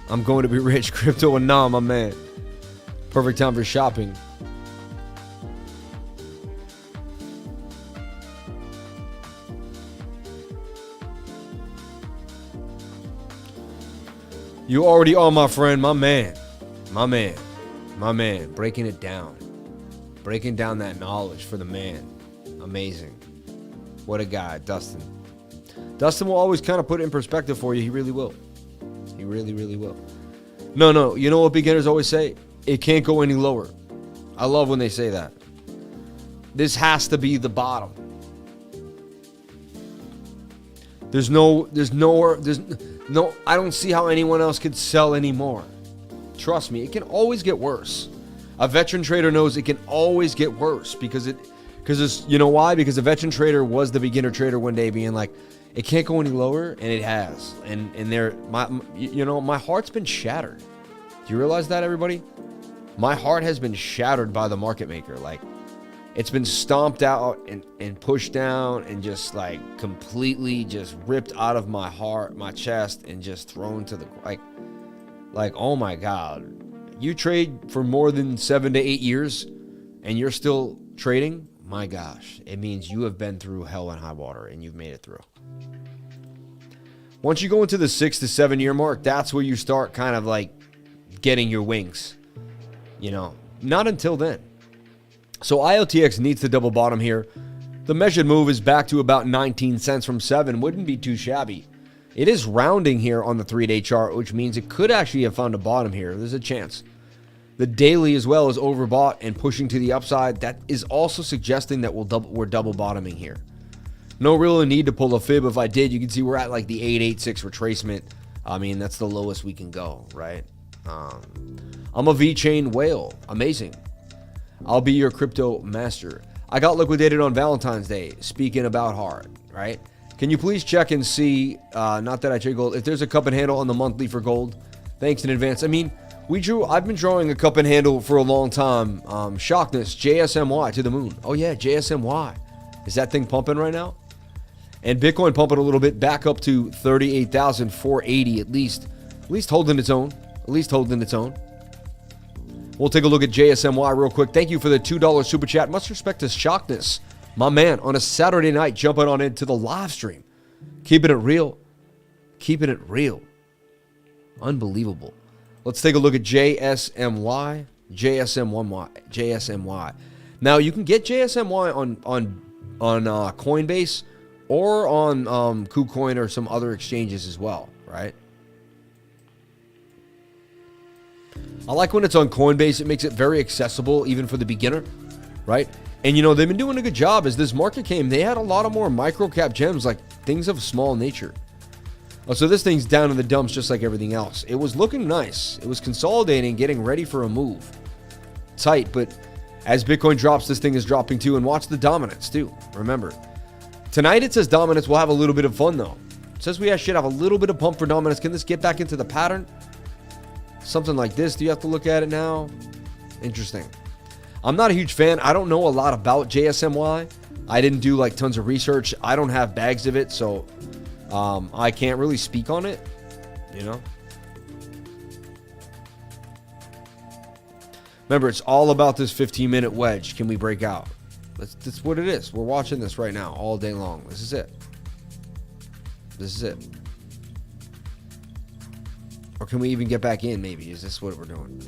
I'm going to be rich. Crypto and nah, my man. Perfect time for shopping. You already are, my friend, my man. My man. My man. Breaking it down. Breaking down that knowledge for the man. Amazing. What a guy, Dustin. Dustin will always kind of put it in perspective for you. He really will. He really, really will. No. You know what beginners always say? It can't go any lower. I love when they say that. This has to be the bottom. I don't see how anyone else could sell anymore. Trust me, it can always get worse. A veteran trader knows it can always get worse because you know why? Because a veteran trader was the beginner trader one day being like, it can't go any lower, and it has. And my heart's been shattered. Do you realize that, everybody? My heart has been shattered by the market maker. Like, it's been stomped out and pushed down and just like completely just ripped out of my heart, my chest, and just thrown to the, like, Like, oh my God. You trade for more than 7 to 8 years and you're still trading? My gosh. It means you have been through hell and high water and you've made it through. Once you go into the 6 to 7 year mark, that's where you start kind of like getting your wings. You know, not until then. So IOTX needs to double bottom here. The measured move is back to about 19 cents from 7. Wouldn't be too shabby. It is rounding here on the 3-day chart, which means it could actually have found a bottom here. There's a chance. The daily as well is overbought and pushing to the upside. That is also suggesting that we're double bottoming here. No real need to pull a fib. If I did, you can see we're at like the 886 retracement. I mean, that's the lowest we can go, right? I'm a V-chain whale. Amazing. I'll be your crypto master. I got liquidated on Valentine's Day. Speaking about hard, right? Can you please check and see, not that I trade gold, if there's a cup and handle on the monthly for gold? Thanks in advance. I mean, I've been drawing a cup and handle for a long time. Shockness, JSMY to the moon. Oh yeah, JSMY. Is that thing pumping right now? And Bitcoin pumping a little bit back up to 38,480 at least. At least holding its own. At least holding its own. We'll take a look at JSMY real quick. Thank you for the $2 super chat. Much respect to Shockness. My man, on a Saturday night, jumping on into the live stream. Keeping it real. Keeping it real. Unbelievable. Let's take a look at JSMY. JSMY. Now, you can get JSMY on Coinbase or on KuCoin or some other exchanges as well, right? I like when it's on Coinbase. It makes it very accessible, even for the beginner, right? And, you know, they've been doing a good job. As this market came, they had a lot of more micro-cap gems, like things of small nature. Oh, so this thing's down in the dumps just like everything else. It was looking nice. It was consolidating, getting ready for a move. Tight, but as Bitcoin drops, this thing is dropping too. And watch the dominance, too. Remember, tonight it says dominance. We'll have a little bit of fun, though. It says we should have a little bit of pump for dominance. Can this get back into the pattern? Something like this. Do you have to look at it now? Interesting. I'm not a huge fan. I don't know a lot about JSMY. I didn't do like tons of research. I don't have bags of it, so I can't really speak on it, you know? Remember, it's all about this 15-minute wedge. Can we break out? That's what it is. We're watching this right now all day long. This is it. This is it. Or can we even get back in, maybe? Is this what we're doing?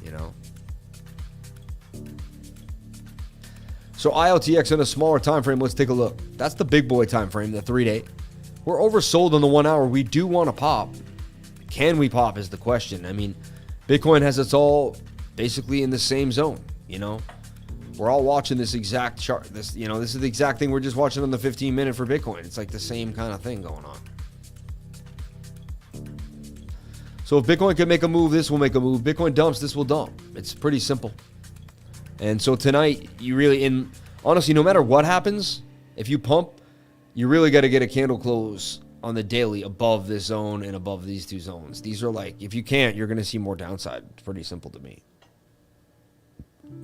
You know? So IOTX in a smaller time frame, let's take a look. That's the big boy time frame, the 3-day. We're oversold on the 1 hour. We do want to pop. Can we pop is the question. I mean, Bitcoin has us all basically in the same zone, you know? We're all watching this exact chart. This, you know, this is the exact thing we're just watching on the 15-minute for Bitcoin. It's like the same kind of thing going on. So if Bitcoin can make a move, this will make a move. Bitcoin dumps, this will dump. It's pretty simple. And so tonight, you really, honestly, no matter what happens, if you pump, you really got to get a candle close on the daily above this zone and above these two zones. These are like, if you can't, you're going to see more downside. It's pretty simple to me.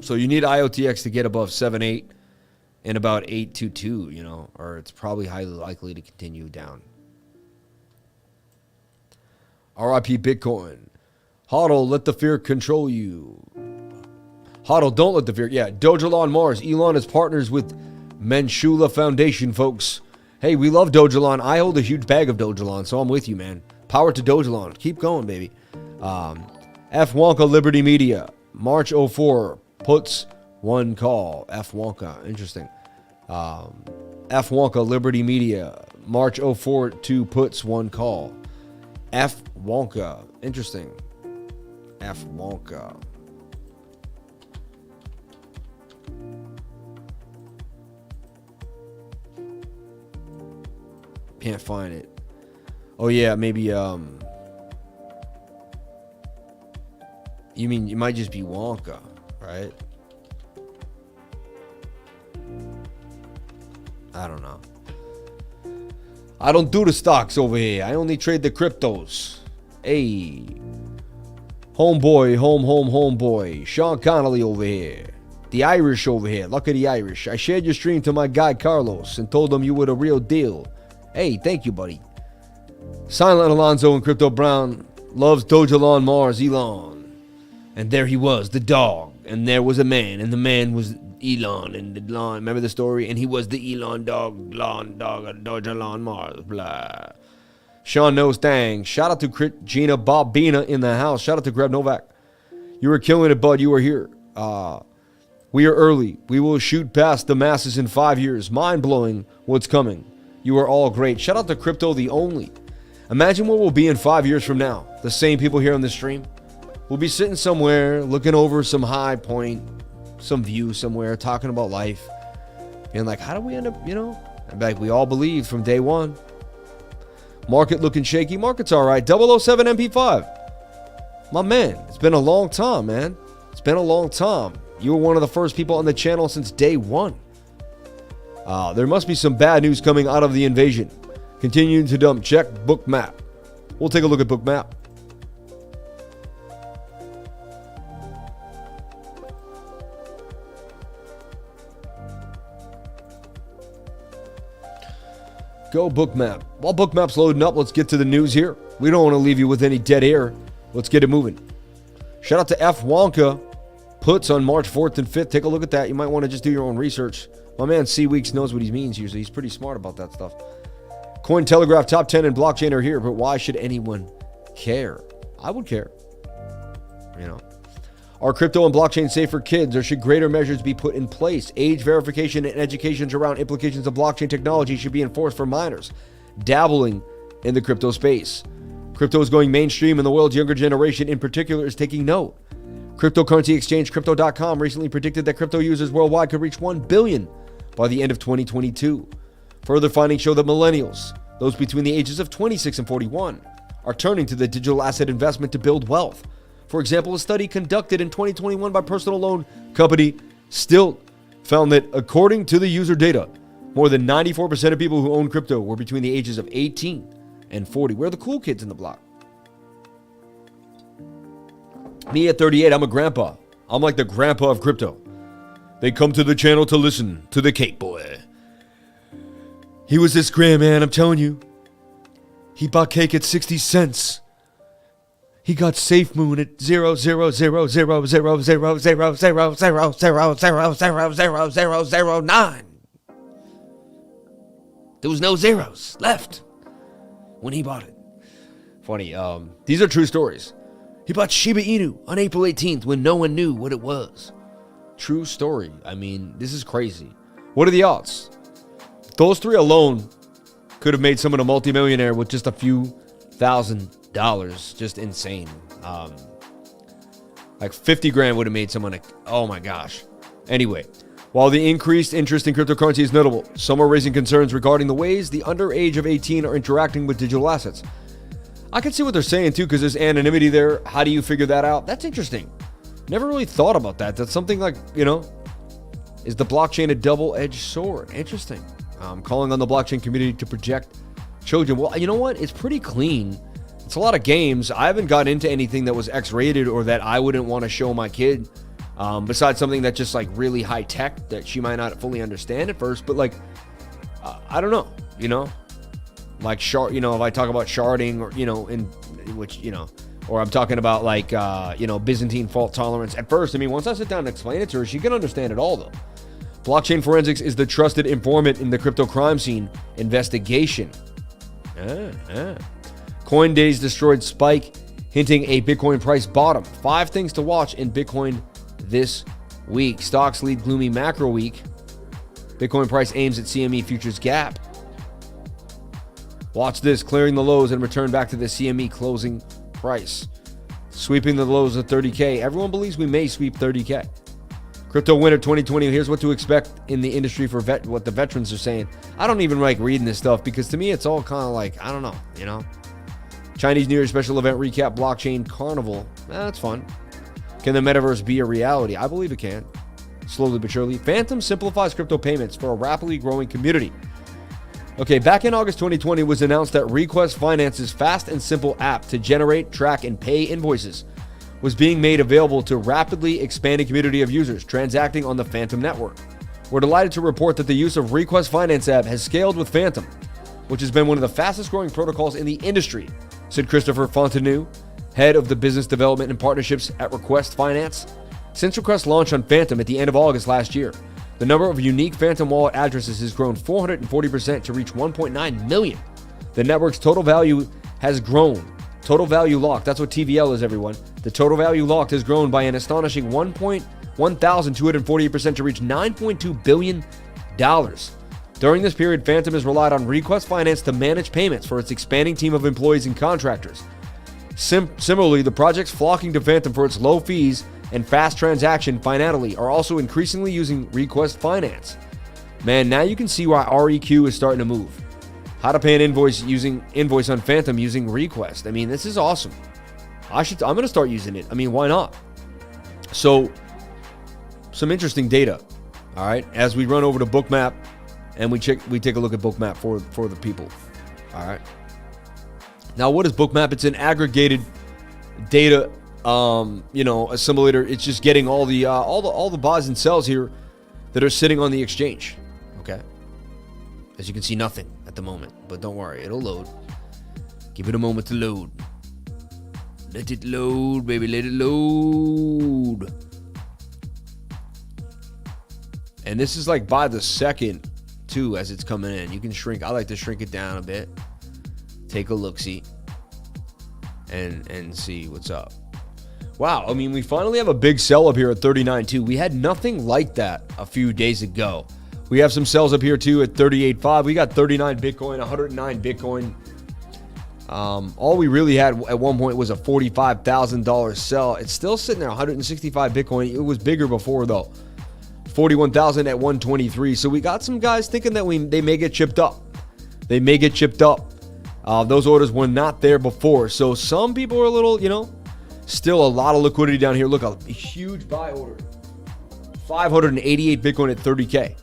So you need IOTX to get above 7.8 and about 8.22, you know, or it's probably highly likely to continue down. RIP Bitcoin. HODL, let the fear control you. HODL, don't let the fear. Yeah, Dogelon Mars. Elon is partners with Manshula Foundation, folks. Hey, we love Dogelon. I hold a huge bag of Dogelon, so I'm with you, man. Power to Dogelon. Keep going, baby. F. Wonka Liberty Media. March 04. Puts one call. F. Wonka. Interesting. F. Wonka Liberty Media. March 04 to puts one call. F. Wonka. Interesting. F. Wonka. Can't find it. Oh yeah, maybe you mean it might just be Wonka, right? I don't know. I don't do the stocks over here. I only trade the cryptos. Hey. Homeboy, homeboy. Sean Connolly over here. The Irish over here. Luck of the Irish. I shared your stream to my guy Carlos and told him you were the real deal. Hey, thank you, buddy. Silent Alonzo and Crypto Brown. loves Dojalon Mars Elon. And there he was, the dog. And there was a man, and the man was Elon. And the Elon, remember the story? And he was the Elon dog, Dojalon Mars, blah. Sean Knows Dang. Shout out to Crit Gina Bobina in the house. Shout out to Greg Novak. You were killing it, bud. You were here. We are early. We will shoot past the masses in 5 years. Mind-blowing what's coming. You are all great. Shout out to Crypto the Only. Imagine what we'll be in 5 years from now. The same people here on the stream. We'll be sitting somewhere, looking over some high point, some view somewhere, talking about life. And like, how do we end up, like we all believed from day one. Market looking shaky. Market's all right. 007 MP5. My man, it's been a long time, man. It's been a long time. You were one of the first people on the channel since day one. There must be some bad news coming out of the invasion. Continuing to dump. Check BOOKMAP. We'll take a look at BOOKMAP. Go BOOKMAP. While BOOKMAP's loading up, let's get to the news here. We don't want to leave you with any dead air. Let's get it moving. Shout out to F. Wonka. Puts on March 4th and 5th. Take a look at that. You might want to just do your own research. My man C Weeks knows what he means usually. He's pretty smart about that stuff. Cointelegraph top 10 in blockchain are here, but why should anyone care? I would care. Are crypto and blockchain safe for kids, or should greater measures be put in place? Age verification and education around implications of blockchain technology should be enforced for minors dabbling in the crypto space. Crypto is going mainstream, and the world's younger generation in particular is taking note. Cryptocurrency exchange Crypto.com recently predicted that crypto users worldwide could reach 1 billion by the end of 2022. Further findings show that millennials, those between the ages of 26 and 41, are turning to the digital asset investment to build wealth. For example, a study conducted in 2021 by personal loan company Stilt found that according to the user data, more than 94% of people who own crypto were between the ages of 18 and 40. We're the cool kids in the block. Me at 38, I'm a grandpa. I'm like the grandpa of crypto. They come to the channel to listen to the cake boy. He was this grand man, I'm telling you. He bought cake at 60 cents. He got Safe Moon at 0.0000000000000000009. There was no zeros left when he bought it. Funny. These are true stories. He bought Shiba Inu on April 18th when no one knew what it was. True story. I mean, this is crazy. What are the odds? Those three alone could have made someone a multimillionaire with just a few $1,000. Just insane. Like 50 grand would have made someone oh my gosh. Anyway, while the increased interest in cryptocurrency is notable, some are raising concerns regarding the ways the underage of 18 are interacting with digital assets. I can see what they're saying too, because there's anonymity there. How do you figure that out? That's interesting. Never really thought about that. That's something like, is the blockchain a double-edged sword? Interesting. I'm calling on the blockchain community to project children. Well, you know what? It's pretty clean. It's a lot of games. I haven't got into anything that was X-rated or that I wouldn't want to show my kid. Besides something that's just like really high tech that she might not fully understand at first. But like, I don't know, like if I talk about sharding or, in which, or I'm talking about like, Byzantine fault tolerance. At first, once I sit down and explain it to her, she can understand it all though. Blockchain forensics is the trusted informant in the crypto crime scene investigation. CoinDays destroyed spike, hinting a Bitcoin price bottom. 5 things to watch in Bitcoin this week. Stocks lead gloomy macro week. Bitcoin price aims at CME futures gap. Watch this, clearing the lows and return back to the CME closing price. Sweeping the lows of 30K. Everyone believes we may sweep 30K. Crypto winter 2020. Here's what to expect in the industry for what the veterans are saying. I don't even like reading this stuff because to me it's all kind of like, I don't know, Chinese New Year special event recap, blockchain carnival. That's fun. Can the metaverse be a reality? I believe it can. Slowly but surely. Phantom simplifies crypto payments for a rapidly growing community. Okay, back in August 2020, it was announced that Request Finance's fast and simple app to generate, track, and pay invoices was being made available to rapidly expanding community of users transacting on the Phantom network. We're delighted to report that the use of Request Finance app has scaled with Phantom, which has been one of the fastest growing protocols in the industry, said Christopher Fontenot, head of the business development and partnerships at Request Finance. Since Request launched on Phantom at the end of August last year, the number of unique Phantom wallet addresses has grown 440% to reach 1.9 million. The network's total value has grown. Total value locked, that's what TVL is, everyone. The total value locked has grown by an astonishing 1,248% to reach $9.2 billion. During this period, Phantom has relied on Request Finance to manage payments for its expanding team of employees and contractors. Similarly, the projects flocking to Phantom for its low fees and fast transaction finality are also increasingly using Request Finance. Man, now you can see why REQ is starting to move. How to pay an invoice on Phantom using Request. I mean, this is awesome. I'm going to start using it. I mean, why not? So, some interesting data. All right, as we run over to BOOKMAP and we take a look at BOOKMAP for the people. All right. Now, what is BOOKMAP? It's an aggregated data assimilator. It's just getting all the buys and sells here that are sitting on the exchange. Okay. As you can see, nothing at the moment, but don't worry, it'll load. Give it a moment to load. Let it load, baby, let it load. And this is like by the second too, as it's coming in. You can shrink. I like to shrink it down a bit. Take a look-see and see what's up. Wow, I mean, we finally have a big sell up here at 39.2. We had nothing like that a few days ago. We have some sells up here too at 38.5. We got 39 Bitcoin, 109 Bitcoin. All we really had at one point was a $45,000 sell. It's still sitting there, 165 Bitcoin. It was bigger before though. 41,000 at 123. So we got some guys thinking that they may get chipped up. They may get chipped up. Those orders were not there before. So some people are a little, still a lot of liquidity down here. Look, a huge buy order. 588 Bitcoin at 30K.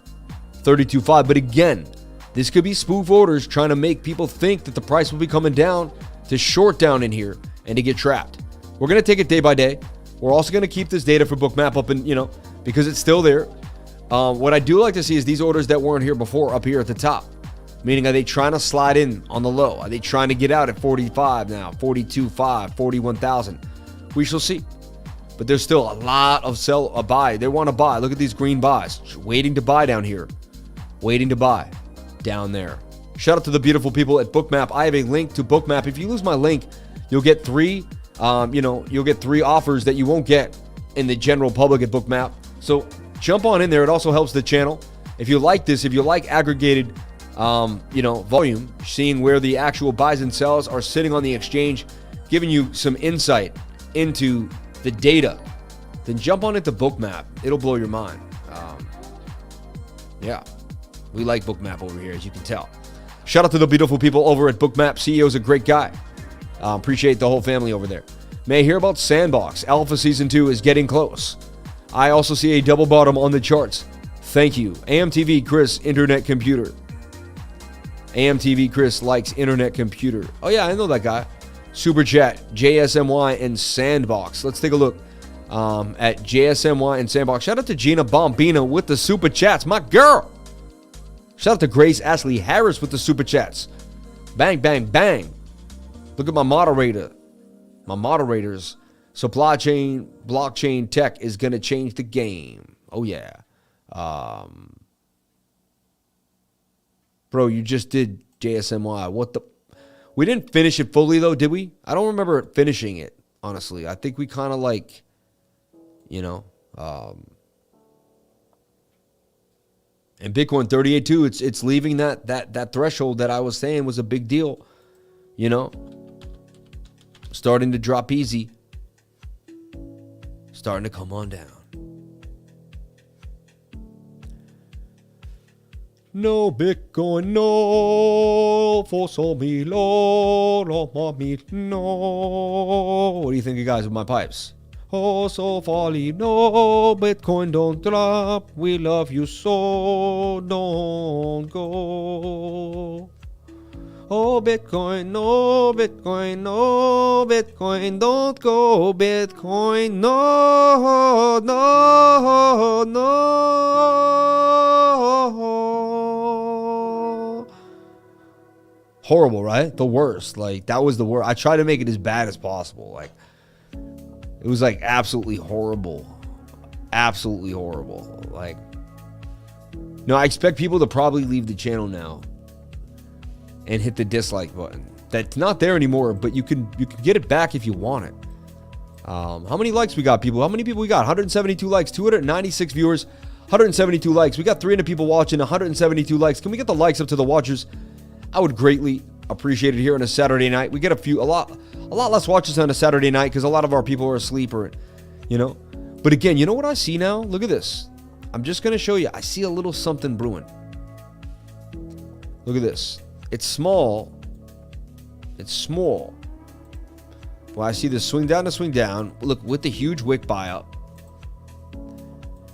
32.5. But again, this could be spoof orders trying to make people think that the price will be coming down to short down in here and to get trapped. We're going to take it day by day. We're also going to keep this data for BOOKMAP up and, because it's still there. What I do like to see is these orders that weren't here before up here at the top. Meaning, are they trying to slide in on the low? Are they trying to get out at 45 now? 42.5, 41,000. We shall see. But there's still a lot of buy. They want to buy. Look at these green buys. Waiting to buy down here. Waiting to buy down there. Shout out to the beautiful people at BOOKMAP. I have a link to BOOKMAP. If you lose my link, you'll get three offers that you won't get in the general public at BOOKMAP. So jump on in there. It also helps the channel. If you like this, if you like aggregated volume, seeing where the actual buys and sells are sitting on the exchange, giving you some insight into the data, then jump on into BOOKMAP. It'll blow your mind. Yeah, we like BOOKMAP over here, as you can tell. Shout out to the beautiful people over at BOOKMAP. CEO's a great guy. Appreciate the whole family over there. May I hear about Sandbox? Alpha Season 2 is getting close. I also see a double bottom on the charts. Thank you. AMTV Chris, Internet Computer. AMTV Chris likes Internet Computer. Oh yeah, I know that guy. Super Chat, JSMY, and Sandbox. Let's take a look at JSMY and Sandbox. Shout out to Gina Bombino with the Super Chats. My girl. Shout out to Grace Ashley Harris with the Super Chats. Bang, bang, bang. Look at my moderator. My moderators. Supply chain, blockchain tech is going to change the game. Oh, yeah. Bro, you just did JSMY. What the? We didn't finish it fully, though, did we? I don't remember finishing it, honestly. I think we kind of like, and Bitcoin 38.2, it's leaving that threshold that I was saying was a big deal. Starting to drop easy. Starting to come on down. No Bitcoin, no for so me lo me no. What do you think, you guys, of my pipes? Oh, so folly, no Bitcoin, don't drop. We love you so, don't go. Oh, Bitcoin, no Bitcoin, no Bitcoin, don't go. Bitcoin, no, no, no. Horrible, right? The worst. Like, that was the worst. I tried to make it as bad as possible. Like, it was like absolutely horrible. Absolutely horrible. Like, no, I expect people to probably leave the channel now and hit the dislike button. That's not there anymore, but you can get it back if you want it. How many likes we got, people? How many people we got? 172 likes, 296 viewers, 172 likes. We got 300 people watching, 172 likes. Can we get the likes up to the watchers? I would greatly appreciate it here on a Saturday night. We get a lot less watches on a Saturday night because a lot of our people are asleep or, you know. But again, you know what I see now? Look at this. I'm just going to show you. I see a little something brewing. Look at this. It's small. It's small. Well, I see this swing down to swing down. Look, with the huge wick buy up.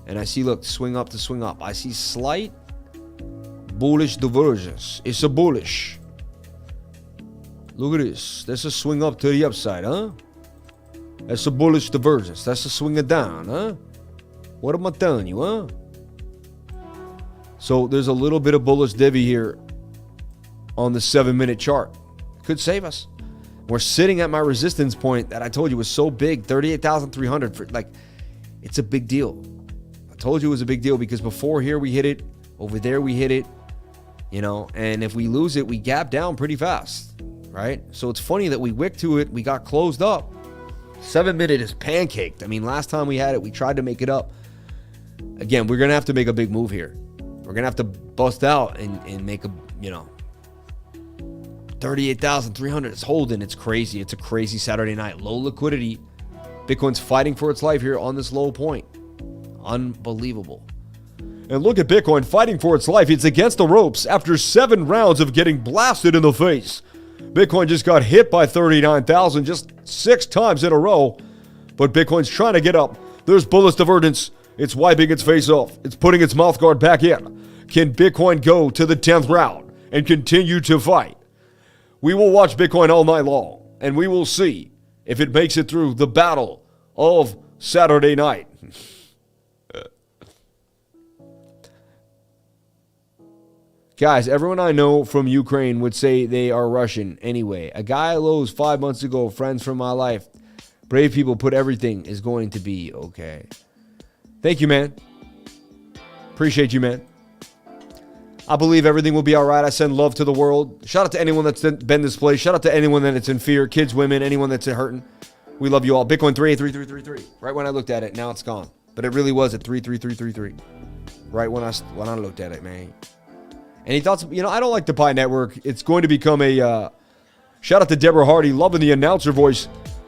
And I see, look, swing up to swing up. I see slight bullish divergence. It's a bullish. Look at this. That's a swing up to the upside, huh? That's a bullish divergence. That's a swing it down, huh? What am I telling you, huh? So there's a little bit of bullish divvy here on the 7-minute chart. Could save us. We're sitting at my resistance point that I told you was so big, 38,300. For like, it's a big deal. I told you it was a big deal because before here we hit it, over there we hit it, you know, and if we lose it, we gap down pretty fast, right? So it's funny that we wicked to it, we got closed up. 7-minute is pancaked. I mean, last time we had it, we tried to make it up. Again, we're going to have to make a big move here. We're going to have to bust out and make a, you know, 38,300. It's holding. It's crazy. It's a crazy Saturday night. Low liquidity. Bitcoin's fighting for its life here on this low point. Unbelievable. And look at Bitcoin fighting for its life. It's against the ropes after 7 rounds of getting blasted in the face. Bitcoin just got hit by 39,000 just 6 times in a row. But Bitcoin's trying to get up. There's bullish divergence. It's wiping its face off. It's putting its mouth guard back in. Can Bitcoin go to the 10th round and continue to fight? We will watch Bitcoin all night long, and we will see if it makes it through the battle of Saturday night. Guys, everyone I know from Ukraine would say they are Russian. Anyway, a guy lows 5 months ago, friends from my life. Brave people put everything is going to be okay. Thank you, man. Appreciate you, man. I believe everything will be all right. I send love to the world. Shout out to anyone that's been displaced. Shout out to anyone that's in fear. Kids, women, anyone that's hurting. We love you all. Bitcoin 383333. Right when I looked at it, now it's gone. But it really was at 33333. Right when I looked at it, man. Any thoughts? You know, I don't like the Pi Network. It's going to become a shout out to Deborah Hardy, loving the announcer voice.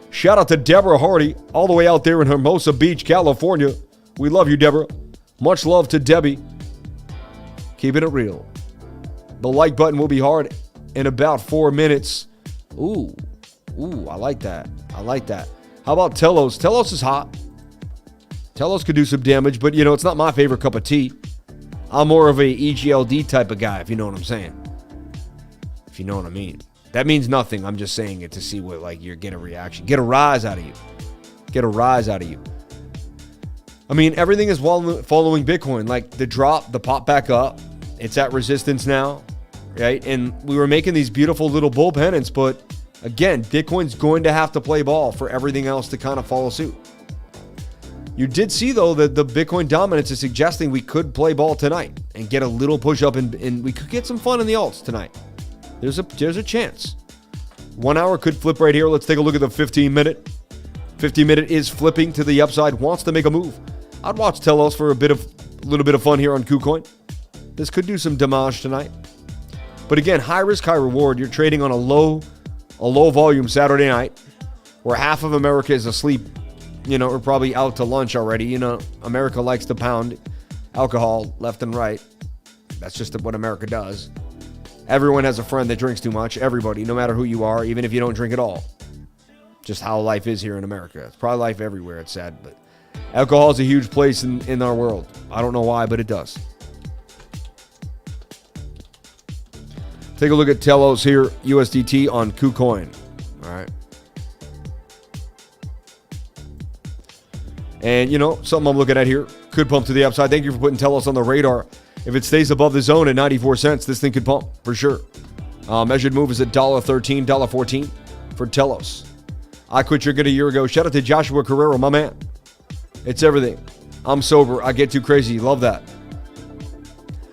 Shout out to Deborah Hardy, all the way out there in Hermosa Beach, California. We love you, Deborah. Much love to Debbie. Keeping it real. The like button will be hard in about 4 minutes. Ooh, I like that. I like that. How about Telos? Telos is hot. Telos could do some damage, but, you know, it's not my favorite cup of tea. I'm more of a EGLD type of guy, if you know what I'm saying. If you know what I mean. That means nothing. I'm just saying it to see what, like, you get a reaction. Get a rise out of you. Get a rise out of you. I mean, everything is following Bitcoin. Like, the drop, the pop back up. It's at resistance now, right? And we were making these beautiful little bull pennants, but, again, Bitcoin's going to have to play ball for everything else to kind of follow suit. You did see, though, that the Bitcoin dominance is suggesting we could play ball tonight and get a little push up, and we could get some fun in the alts tonight. There's a chance. 1 hour could flip right here. Let's take a look at the 15-minute. 15-minute is flipping to the upside, wants to make a move. I'd watch Telos for a little bit of fun here on KuCoin. This could do some damage tonight. But again, high risk, high reward. You're trading on a low volume Saturday night where half of America is asleep. You know, or probably out to lunch already. You know, America likes to pound alcohol left and right. That's just what America does. Everyone has a friend that drinks too much. Everybody, no matter who you are, even if you don't drink at all. Just how life is here in America. It's probably life everywhere, it's sad. But alcohol is a huge place in our world. I don't know why, but it does. Take a look at Telos here, USDT on KuCoin. All right. And, you know, something I'm looking at here could pump to the upside. Thank you for putting Telos on the radar. If it stays above the zone at 94 cents, this thing could pump for sure. Measured move is $1.13, $1.14 for Telos. I quit drinking a year ago. Shout out to Joshua Carrero, my man. It's everything. I'm sober. I get too crazy. Love that.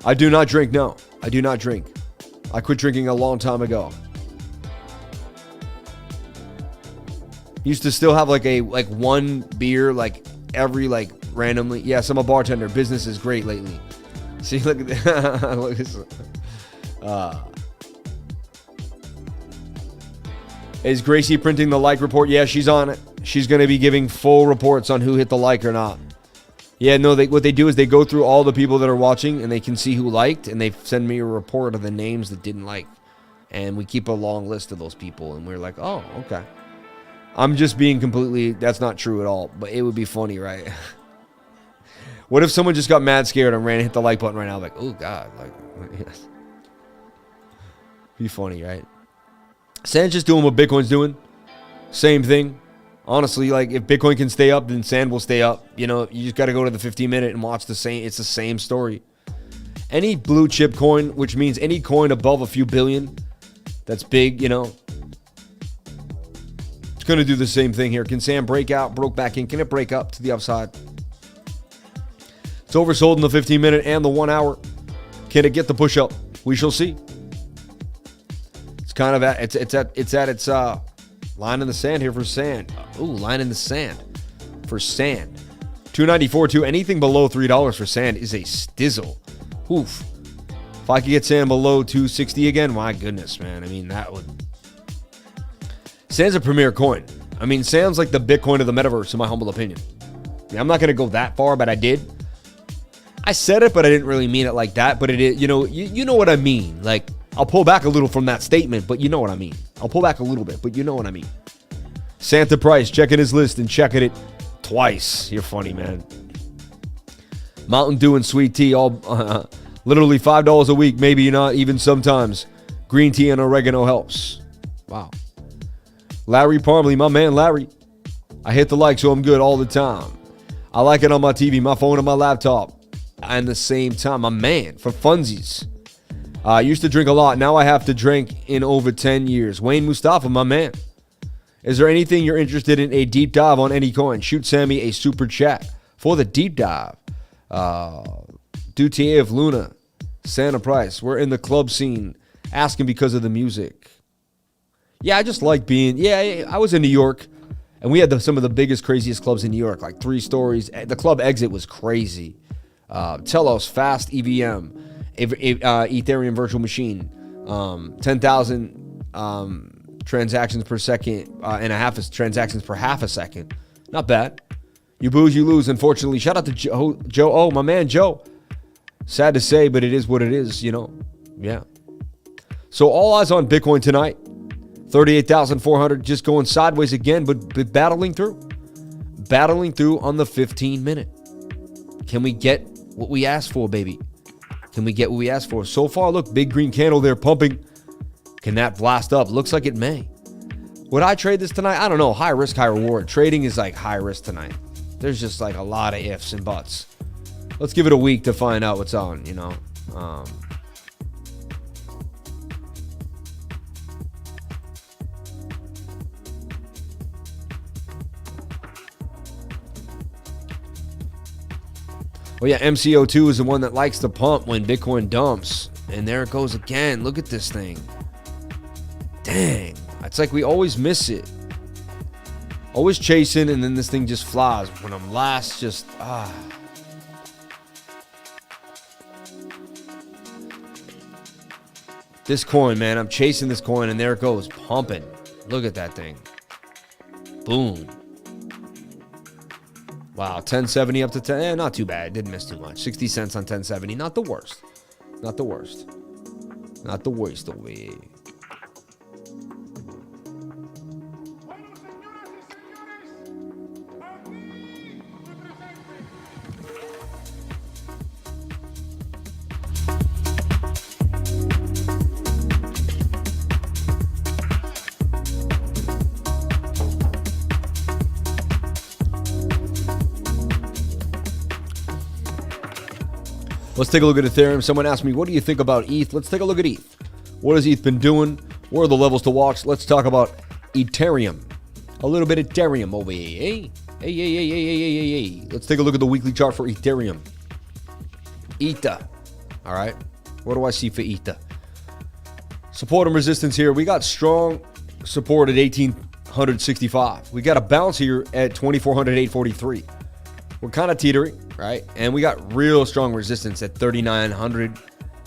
I do not drink. No, I do not drink. I quit drinking a long time ago. Used to still have like one beer like every like randomly. Yes, I'm a bartender. Business is great lately. See, look at that. Look at this. Is Gracie printing the like report? Yeah, she's on it. She's going to be giving full reports on who hit the like or not. Yeah, no, what they do is they go through all the people that are watching and they can see who liked, and they send me a report of the names that didn't like. And we keep a long list of those people, and we're like, oh, okay. I'm just being completely, that's not true at all, but it would be funny, right? What if someone just got mad scared and ran and hit the like button right now? Like, oh, God. Like, yes. Be funny, right? Sand's just doing what Bitcoin's doing. Same thing. Honestly, like, if Bitcoin can stay up, then Sand will stay up. You know, you just got to go to the 15-minute and watch the same. It's the same story. Any blue chip coin, which means any coin above a few billion, that's big, you know. It's going to do the same thing here. Can Sand break out, broke back in? Can it break up to the upside? It's oversold in the 15-minute and the 1 hour. Can it get the push up? We shall see. It's kind of at its line in the sand here for Sand. Ooh, line in the sand for Sand. 294.2. Anything below $3 for Sand is a stizzle. Oof. If I could get Sand below 260 again, my goodness, man. I mean, that would. Sand's a premier coin. I mean, Sand's like the Bitcoin of the metaverse, in my humble opinion. I'm not going to go that far, but I did. I said it, but I didn't really mean it like that. But it is, you know what I mean. Like, I'll pull back a little from that statement, but you know what I mean. I'll pull back a little bit, but you know what I mean. Santa Price, checking his list and checking it twice. You're funny, man. Mountain Dew and sweet tea, all literally $5 a week, maybe not even sometimes. Green tea and oregano helps. Wow. Larry Parmley, my man Larry. I hit the like, so I'm good all the time. I like it on my TV, my phone, and my laptop. And the same time, my man, for funsies. I used to drink a lot. Now I have to drink in over 10 years. Wayne Mustafa, my man. Is there anything you're interested in a deep dive on any coin? Shoot Sammy a super chat for the deep dive. Dutier of Luna. Santa Price. We're in the club scene. Asking because of the music. Yeah, I just like being... Yeah, I was in New York. And we had some of the biggest, craziest clubs in New York. Like 3 stories. The club exit was crazy. Telos, Fast EVM. Ethereum virtual machine, 10,000 transactions per second and a half transactions per half a second. Not bad. You booze, you lose, unfortunately. Shout out to Joe. Oh, my man, Joe. Sad to say, but it is what it is, you know. Yeah. So all eyes on Bitcoin tonight. 38,400, just going sideways again, but battling through. Battling through on the 15-minute. Can we get what we asked for, baby? Can we get what we asked for? So far, look, big green candle there pumping. Can that blast up? Looks like it may. Would I trade this tonight? I don't know. High risk, high reward. Trading is like high risk tonight. There's just like a lot of ifs and buts. Let's give it a week to find out what's on, you know. Oh yeah, MCO2 is the one that likes to pump when Bitcoin dumps. And there it goes again. Look at this thing. Dang. It's like we always miss it. Always chasing, and then this thing just flies. When I'm last, just... This coin, man. I'm chasing this coin, and there it goes. Pumping. Look at that thing. Boom. Wow, 1070 up to 10. Not too bad. Didn't miss too much. 60 cents on 1070. Not the worst. Not the worst. Not the worst away. Let's take a look at Ethereum. Someone asked me, what do you think about ETH? Let's take a look at ETH. What has ETH been doing? What are the levels to watch? Let's talk about Ethereum. A little bit of Ethereum over here. Hey. Let's take a look at the weekly chart for Ethereum. Ether. All right. What do I see for Ether? Support and resistance here. We got strong support at 1,865. We got a bounce here at 2,443. We're kind of teetering, right? And we got real strong resistance at 3,900.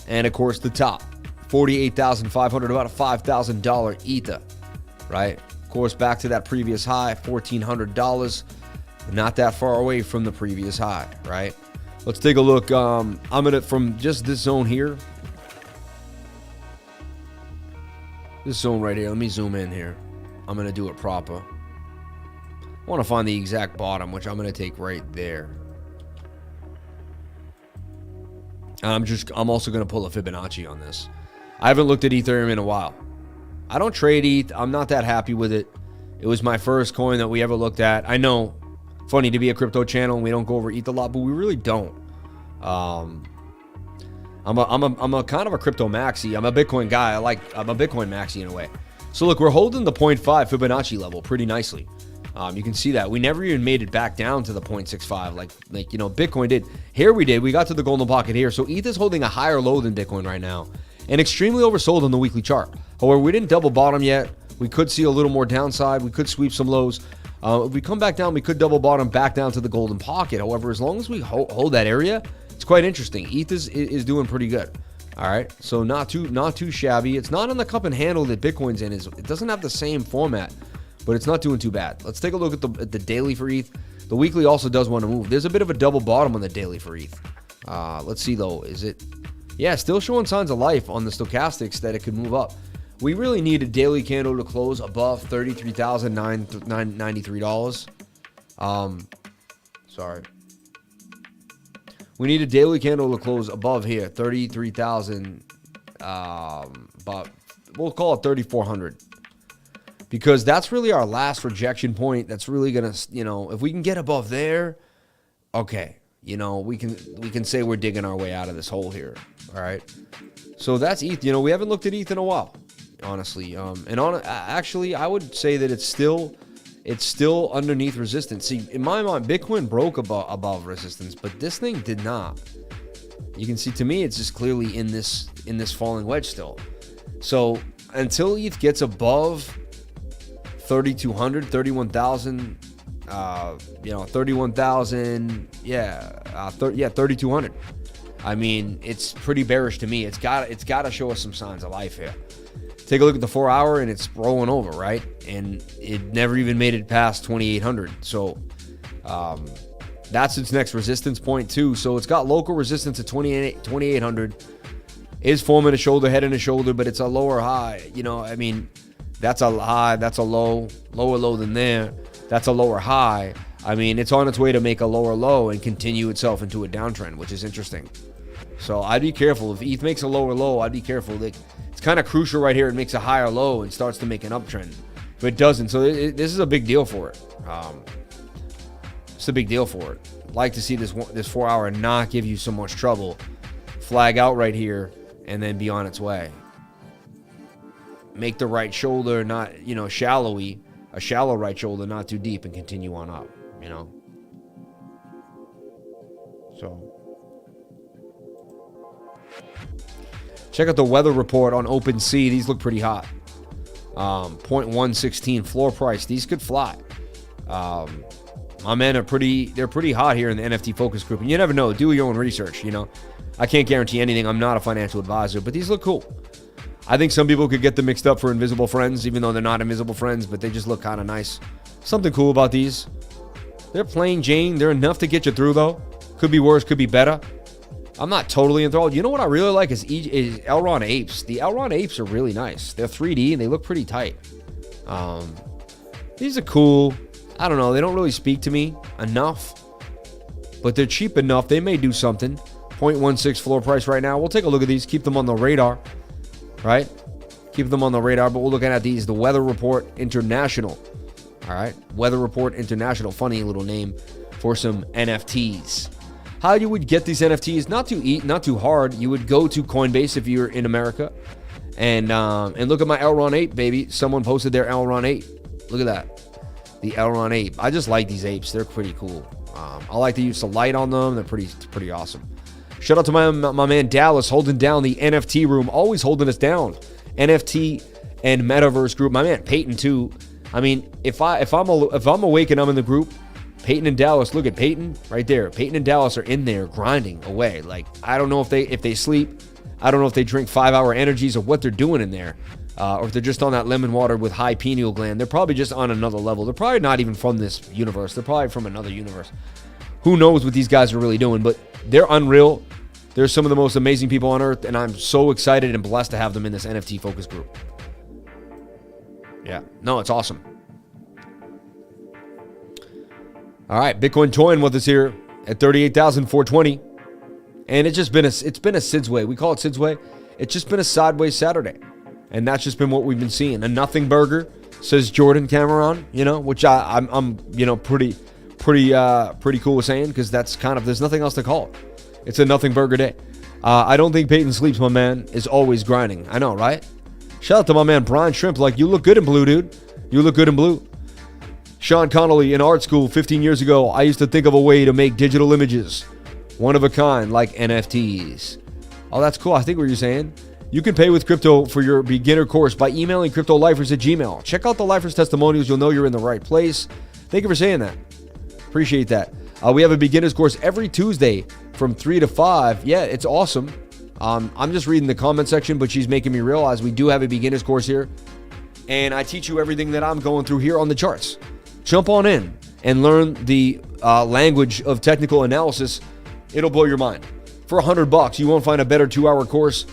And of course, the top, 48,500, about a $5,000 Ether, right? Of course, back to that previous high, $1,400. Not that far away from the previous high, right? Let's take a look. I'm gonna, from just this zone here, this zone right here. Let me zoom in here. I'm gonna do it proper. I want to find the exact bottom, which I'm gonna take right there. And I'm also gonna pull a Fibonacci on this. I haven't looked at Ethereum in a while. I don't trade ETH. I'm not that happy with it. It was my first coin that we ever looked at. I know, funny to be a crypto channel and we don't go over ETH a lot, but we really don't. I'm a kind of a crypto maxi. I'm a Bitcoin guy. I'm a Bitcoin maxi in a way. So look, we're holding the 0.5 Fibonacci level pretty nicely. You can see that we never even made it back down to the 0.65 like you know Bitcoin did. Here we did. We got to the golden pocket here. So ETH is holding a higher low than Bitcoin right now, and extremely oversold on the weekly chart. However, we didn't double bottom yet. We could see a little more downside. We could sweep some lows. If we come back down, we could double bottom back down to the golden pocket. However, as long as we hold that area, it's quite interesting. ETH is doing pretty good. All right, so not too shabby. It's not on the cup and handle that Bitcoin's in. It doesn't have the same format, but it's not doing too bad. Let's take a look at the daily for ETH. The weekly also does want to move. There's a bit of a double bottom on the daily for ETH. Let's see though. Is it? Yeah, still showing signs of life on the stochastics that it could move up. We really need a daily candle to close above $33,993. Sorry. We need a daily candle to close above here, 33,000. But we'll call it 3,400. Because that's really our last rejection point. That's really gonna, you know, if we can get above there, okay, you know, we can say we're digging our way out of this hole here. All right. So that's ETH. You know, we haven't looked at ETH in a while, honestly. Actually, I would say that it's still underneath resistance. See, in my mind, Bitcoin broke above resistance, but this thing did not. You can see, to me, it's just clearly in this falling wedge still. So until ETH gets above 3,200, 31,000, 31,000, 3,200. I mean, it's pretty bearish to me. It's got to show us some signs of life here. Take a look at the 4 hour and it's rolling over, right? And it never even made it past 2,800. So that's its next resistance point too. So it's got local resistance at 2,800. Is forming a shoulder, head and a shoulder, but it's a lower high. You know, I mean, that's a high, that's a low, lower low than there. That's a lower high. I mean, it's on its way to make a lower low and continue itself into a downtrend, which is interesting. So I'd be careful. If ETH makes a lower low, I'd be careful. It's kind of crucial right here. It makes a higher low and starts to make an uptrend. If it doesn't, so this is a big deal for it. It's a big deal for it. I'd like to see this 4 hour not give you so much trouble. Flag out right here and then be on its way. Make the right shoulder not, you know, shallowy. A shallow right shoulder, not too deep, and continue on up, you know. So check out the weather report on OpenSea. These look pretty hot. 0.116 floor price. These could fly. My men are they're pretty hot here in the NFT focus group. And you never know. Do your own research, you know. I can't guarantee anything. I'm not a financial advisor, but these look cool. I think some people could get them mixed up for invisible friends, even though they're not invisible friends, but they just look kind of nice. Something cool about these. They're plain Jane. They're enough to get you through, though. Could be worse, could be better. I'm not totally enthralled. You know what I really like is Elron Apes. The Elron Apes are really nice. They're 3D and they look pretty tight. These are cool. I don't know. They don't really speak to me enough, but they're cheap enough. They may do something. 0.16 floor price right now. We'll take a look at these. Keep them on the radar. Right? Keep them on the radar, but we're looking at these. The Weather Report International. All right? Weather Report International. Funny little name for some NFTs. How you would get these NFTs? Not too hard. You would go to Coinbase if you're in America, And look at my Elron ape, baby. Someone posted their Elron ape. Look at that. The Elron ape. I just like these apes. They're pretty cool. I like to use the light on them. They're pretty awesome. Shout out to my man Dallas holding down the NFT room. Always holding us down. NFT and Metaverse group. My man Peyton too. I mean, if I'm awake and I'm in the group, Peyton and Dallas, look at Peyton right there. Peyton and Dallas are in there grinding away. Like, I don't know if they sleep. I don't know if they drink 5-hour energies or what they're doing in there. Or if they're just on that lemon water with high pineal gland. They're probably just on another level. They're probably not even from this universe. They're probably from another universe. Who knows what these guys are really doing, but they're unreal. They're some of the most amazing people on earth, and I'm so excited and blessed to have them in this NFT focus group. Yeah, no, it's awesome. All right, Bitcoin toying with us here at 38,420. And it's been a SIDS way. We call it SIDS way. It's just been a sideways Saturday. And that's just been what we've been seeing. A nothing burger, says Jordan Cameron, which I'm pretty cool with saying, because that's there's nothing else to call it. It's a nothing burger day. I don't think Peyton sleeps, my man, is always grinding. I know, right? Shout out to my man Brian Shrimp. Like, you look good in blue, dude. You look good in blue. Sean Connolly, in art school 15 years ago, I used to think of a way to make digital images, one of a kind, like NFTs. Oh, that's cool. I think what you're saying. You can pay with crypto for your beginner course by emailing cryptolifers@gmail.com. Check out the Lifers testimonials. You'll know you're in the right place. Thank you for saying that. Appreciate that. We have a beginner's course every Tuesday from 3 to 5. Yeah, it's awesome. I'm just reading the comment section, but she's making me realize we do have a beginner's course here. And I teach you everything that I'm going through here on the charts. Jump on in and learn the language of technical analysis. It'll blow your mind. For $100, you won't find a better 2-hour course.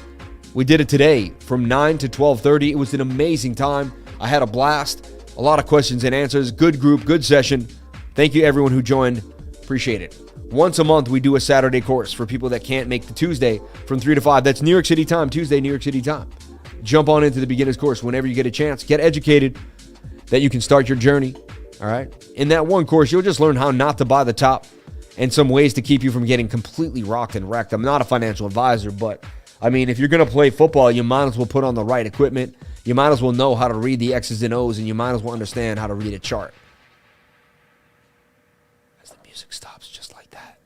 We did it today from 9 to 12:30. It was an amazing time. I had a blast. A lot of questions and answers. Good group, good session. Thank you everyone who joined. Appreciate it. Once a month, we do a Saturday course for people that can't make the Tuesday from 3 to 5. That's New York City time, Tuesday, New York City time. Jump on into the beginner's course whenever you get a chance. Get educated that you can start your journey. All right. In that one course, you'll just learn how not to buy the top and some ways to keep you from getting completely rocked and wrecked. I'm not a financial advisor, but I mean, if you're going to play football, you might as well put on the right equipment. You might as well know how to read the X's and O's, and you might as well understand how to read a chart. As the music stops just like that.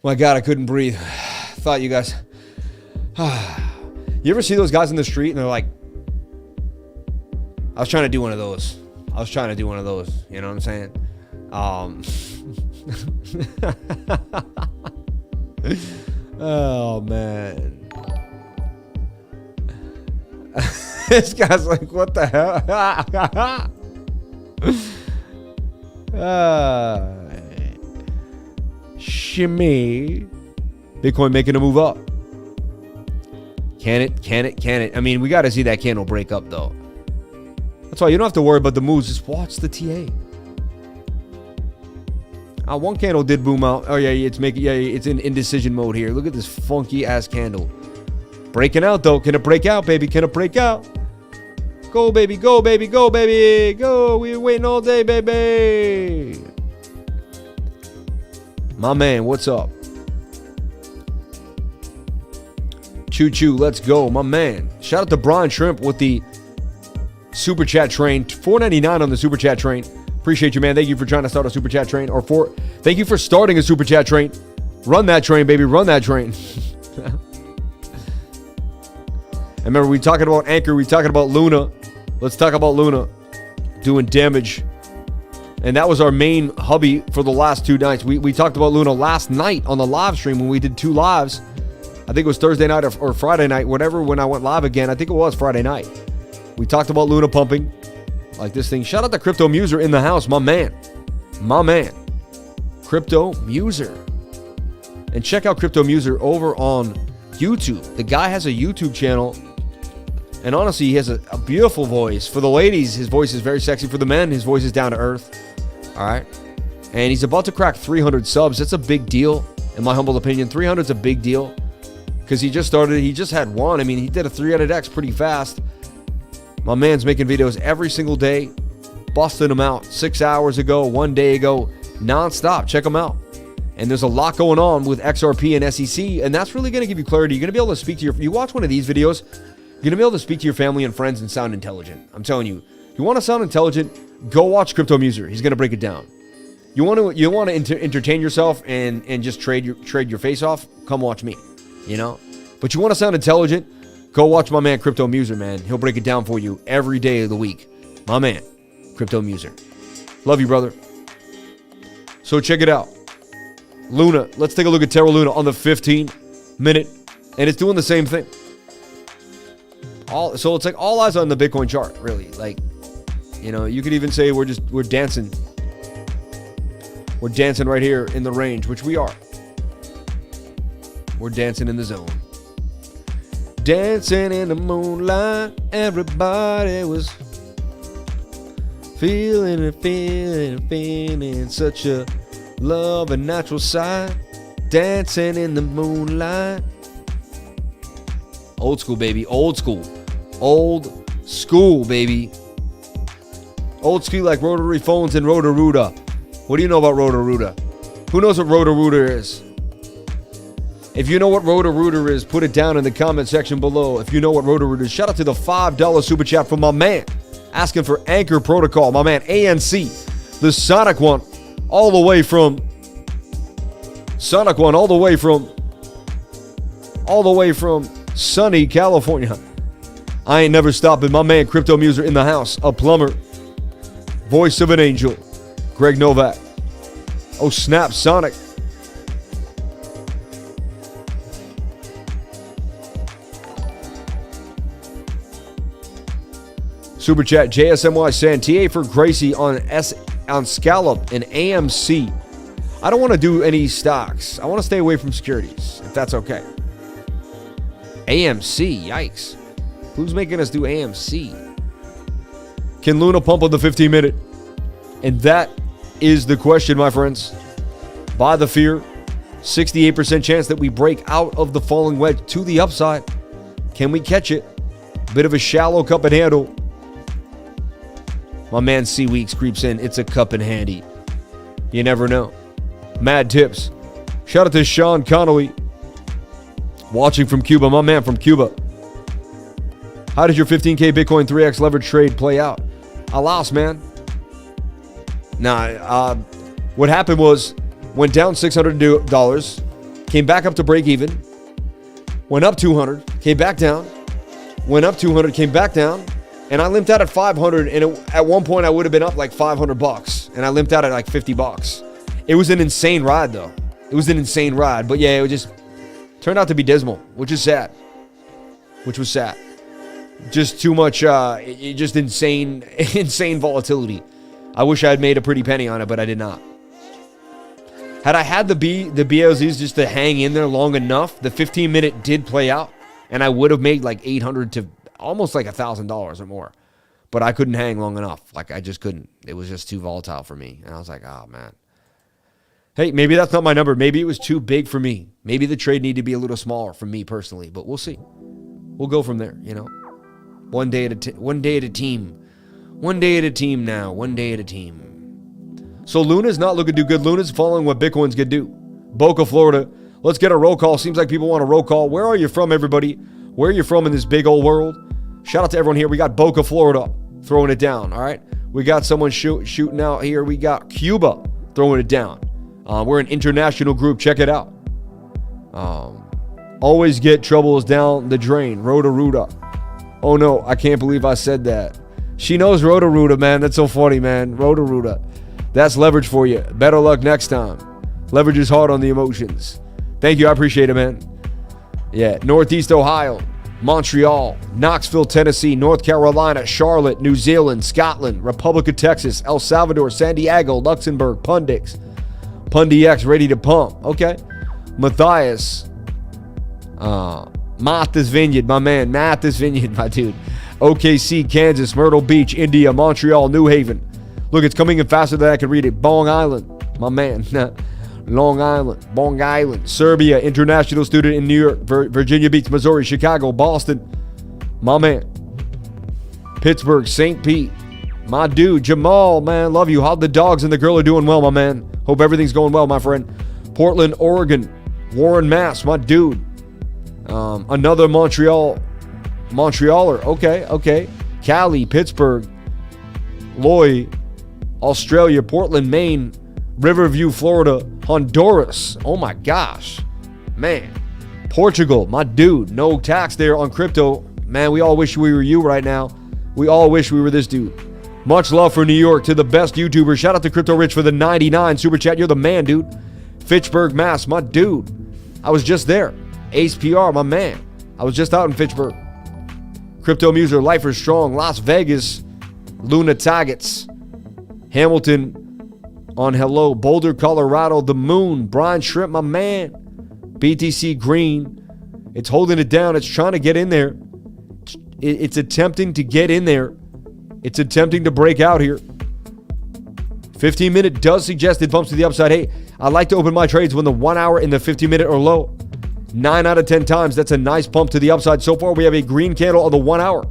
My God, I couldn't breathe. Thought you guys... You ever see those guys in the street and they're like... I was trying to do one of those. You know what I'm saying? Oh, man. This guy's like, what the hell? Shimmy. Bitcoin making a move up. Can it? I mean, we got to see that candle break up, though. That's why you don't have to worry about the moves. Just watch the TA. One candle did boom out. Oh, yeah, it's in indecision mode here. Look at this funky-ass candle. Breaking out, though. Can it break out, baby? Can it break out? Go, baby. Go, baby. Go, baby. Go. We're waiting all day, baby. My man, what's up? Choo-choo, let's go, my man. Shout out to Brian Shrimp with the Super Chat train. $4.99 on the Super Chat train. Appreciate you, man. Thank you for trying to start a Super Chat train. Thank you for starting a Super Chat train. Run that train, baby. Run that train. And remember, we talking about Anchor. We talking about Luna. Let's talk about Luna doing damage. And that was our main hubby for the last 2 nights. We talked about Luna last night on the live stream when we did 2 lives. I think it was Thursday night or Friday night, whatever, when I went live again. I think it was Friday night. We talked about Luna pumping like this thing. Shout out to Crypto Muser in the house, my man. My man. Crypto Muser. And check out Crypto Muser over on YouTube. The guy has a YouTube channel. And honestly, he has a beautiful voice. For the ladies, his voice is very sexy. For the men, his voice is down to earth. All right. And he's about to crack 300 subs. That's a big deal, in my humble opinion. 300 is a big deal because he just started. He just had one. I mean, he did a 300X pretty fast. My man's making videos every single day, busting them out 6 hours ago, 1 day ago, nonstop. Check them out. And there's a lot going on with XRP and SEC, and that's really going to give you clarity. You're going to be able to speak to you watch one of these videos, you're going to be able to speak to your family and friends and sound intelligent. I'm telling you, if you want to sound intelligent, go watch Crypto Muser. He's going to break it down. You want to entertain yourself and just trade your face off? Come watch me, you know? But you want to sound intelligent? Go watch my man Crypto Muser, man. He'll break it down for you every day of the week. My man, Crypto Muser. Love you, brother. So check it out. Luna. Let's take a look at Terra Luna on the 15-minute, and it's doing the same thing. So it's like all eyes on the Bitcoin chart, really. Like, you know, you could even say we're dancing. We're dancing right here in the range, which we are. We're dancing in the zone. Dancing in the moonlight, everybody was feeling such a love and natural sight. Dancing in the moonlight. Old school, baby. Old school. Old school, baby. Old school like rotary phones and Roto-Rooter. What do you know about Roto-Rooter? Who knows what Roto-Rooter is? If you know what Roto-Rooter is, put it down in the comment section below. If you know what Roto-Rooter is, shout out to the $5 super chat from my man asking for Anchor Protocol. My man ANC, the Sonic one, all the way from sunny California. I ain't never stopping. My man Crypto Muser in the house, a plumber, voice of an angel, Greg Novak. Oh snap, Sonic. Super chat, JSMY saying TA for Gracie on SCALLOP and AMC. I don't want to do any stocks. I want to stay away from securities, if that's okay. AMC, yikes. Who's making us do AMC? Can Luna pump on the 15-minute? And that is the question, my friends. Buy the fear. 68% chance that we break out of the falling wedge to the upside. Can we catch it? Bit of a shallow cup and handle. My man C Weeks creeps in. It's a cup and handy. You never know. Mad tips. Shout out to Sean Connolly. Watching from Cuba. My man from Cuba. How did your 15K Bitcoin 3x leverage trade play out? I lost, man. Nah, what happened was went down $600, came back up to break even, went up 200, came back down, went up 200, came back down, and I limped out at 500, and at one point I would have been up like $500, and I limped out at like $50. It was an insane ride, though. It was an insane ride, but yeah, it just turned out to be dismal, which is sad. Which was sad. Just too much, just insane volatility. I wish I had made a pretty penny on it, but I did not. Had I had the BLZs just to hang in there long enough, the 15-minute did play out, and I would have made like $800 to almost like $1,000 or more. But I couldn't hang long enough. Like, I just couldn't. It was just too volatile for me. And I was like, oh, man. Hey, maybe that's not my number. Maybe it was too big for me. Maybe the trade needed to be a little smaller for me personally. But we'll see. We'll go from there, you know. One day at a team. One day at a team now. One day at a team. So Luna's not looking too good. Luna's following what Bitcoin's going to do. Boca, Florida. Let's get a roll call. Seems like people want a roll call. Where are you from, everybody? Where are you from in this big old world? Shout out to everyone here. We got Boca, Florida throwing it down, all right? We got someone shooting out here. We got Cuba throwing it down. We're an international group. Check it out. Always get troubles down the drain. Roto-Rooter. Oh, no. I can't believe I said that. She knows Roto-Rooter, man. That's so funny, man. Roto-Rooter. That's leverage for you. Better luck next time. Leverage is hard on the emotions. Thank you. I appreciate it, man. Yeah. Northeast Ohio, Montreal, Knoxville, Tennessee, North Carolina, Charlotte, New Zealand, Scotland, Republic of Texas, El Salvador, San Diego, Luxembourg, Pundix, Pundix, ready to pump. Okay. Matthias, Martha's Vineyard, my man. Martha's Vineyard, my dude. OKC, Kansas, Myrtle Beach, India, Montreal, New Haven, Look, it's coming in faster than I can read it. Bong Island, my man. Long Island, Bong Island, Serbia, international student in New York, Virginia Beach, Missouri, Chicago, Boston, my man. Pittsburgh, St. Pete, my dude, Jamal, man, love you. How the dogs and the girl are doing well, my man. Hope everything's going well, my friend. Portland, Oregon, Warren, Mass, my dude. Another Montrealer. Okay. Cali, Pittsburgh, Loy, Australia, Portland, Maine, Riverview, Florida, Honduras. Oh my gosh, man. Portugal, my dude. No tax there on crypto. Man, we all wish we were you right now. We all wish we were this dude. Much love for New York to the best YouTuber. Shout out to Crypto Rich for the 99 super chat. You're the man, dude. Fitchburg, Mass, my dude. I was just there. Ace PR, my man. I was just out in Fitchburg. Crypto Muser, Lifer Strong, Las Vegas, Luna Targets, Hamilton on Hello, Boulder, Colorado, The Moon, Brian Shrimp, my man. BTC Green, it's holding it down. It's trying to get in there. It's attempting to get in there. It's attempting to break out here. 15-minute does suggest it bumps to the upside. Hey, I like to open my trades when the 1 hour and the 15-minute are low. 9 out of 10 times, that's a nice pump to the upside. So far, we have a green candle on the 1 hour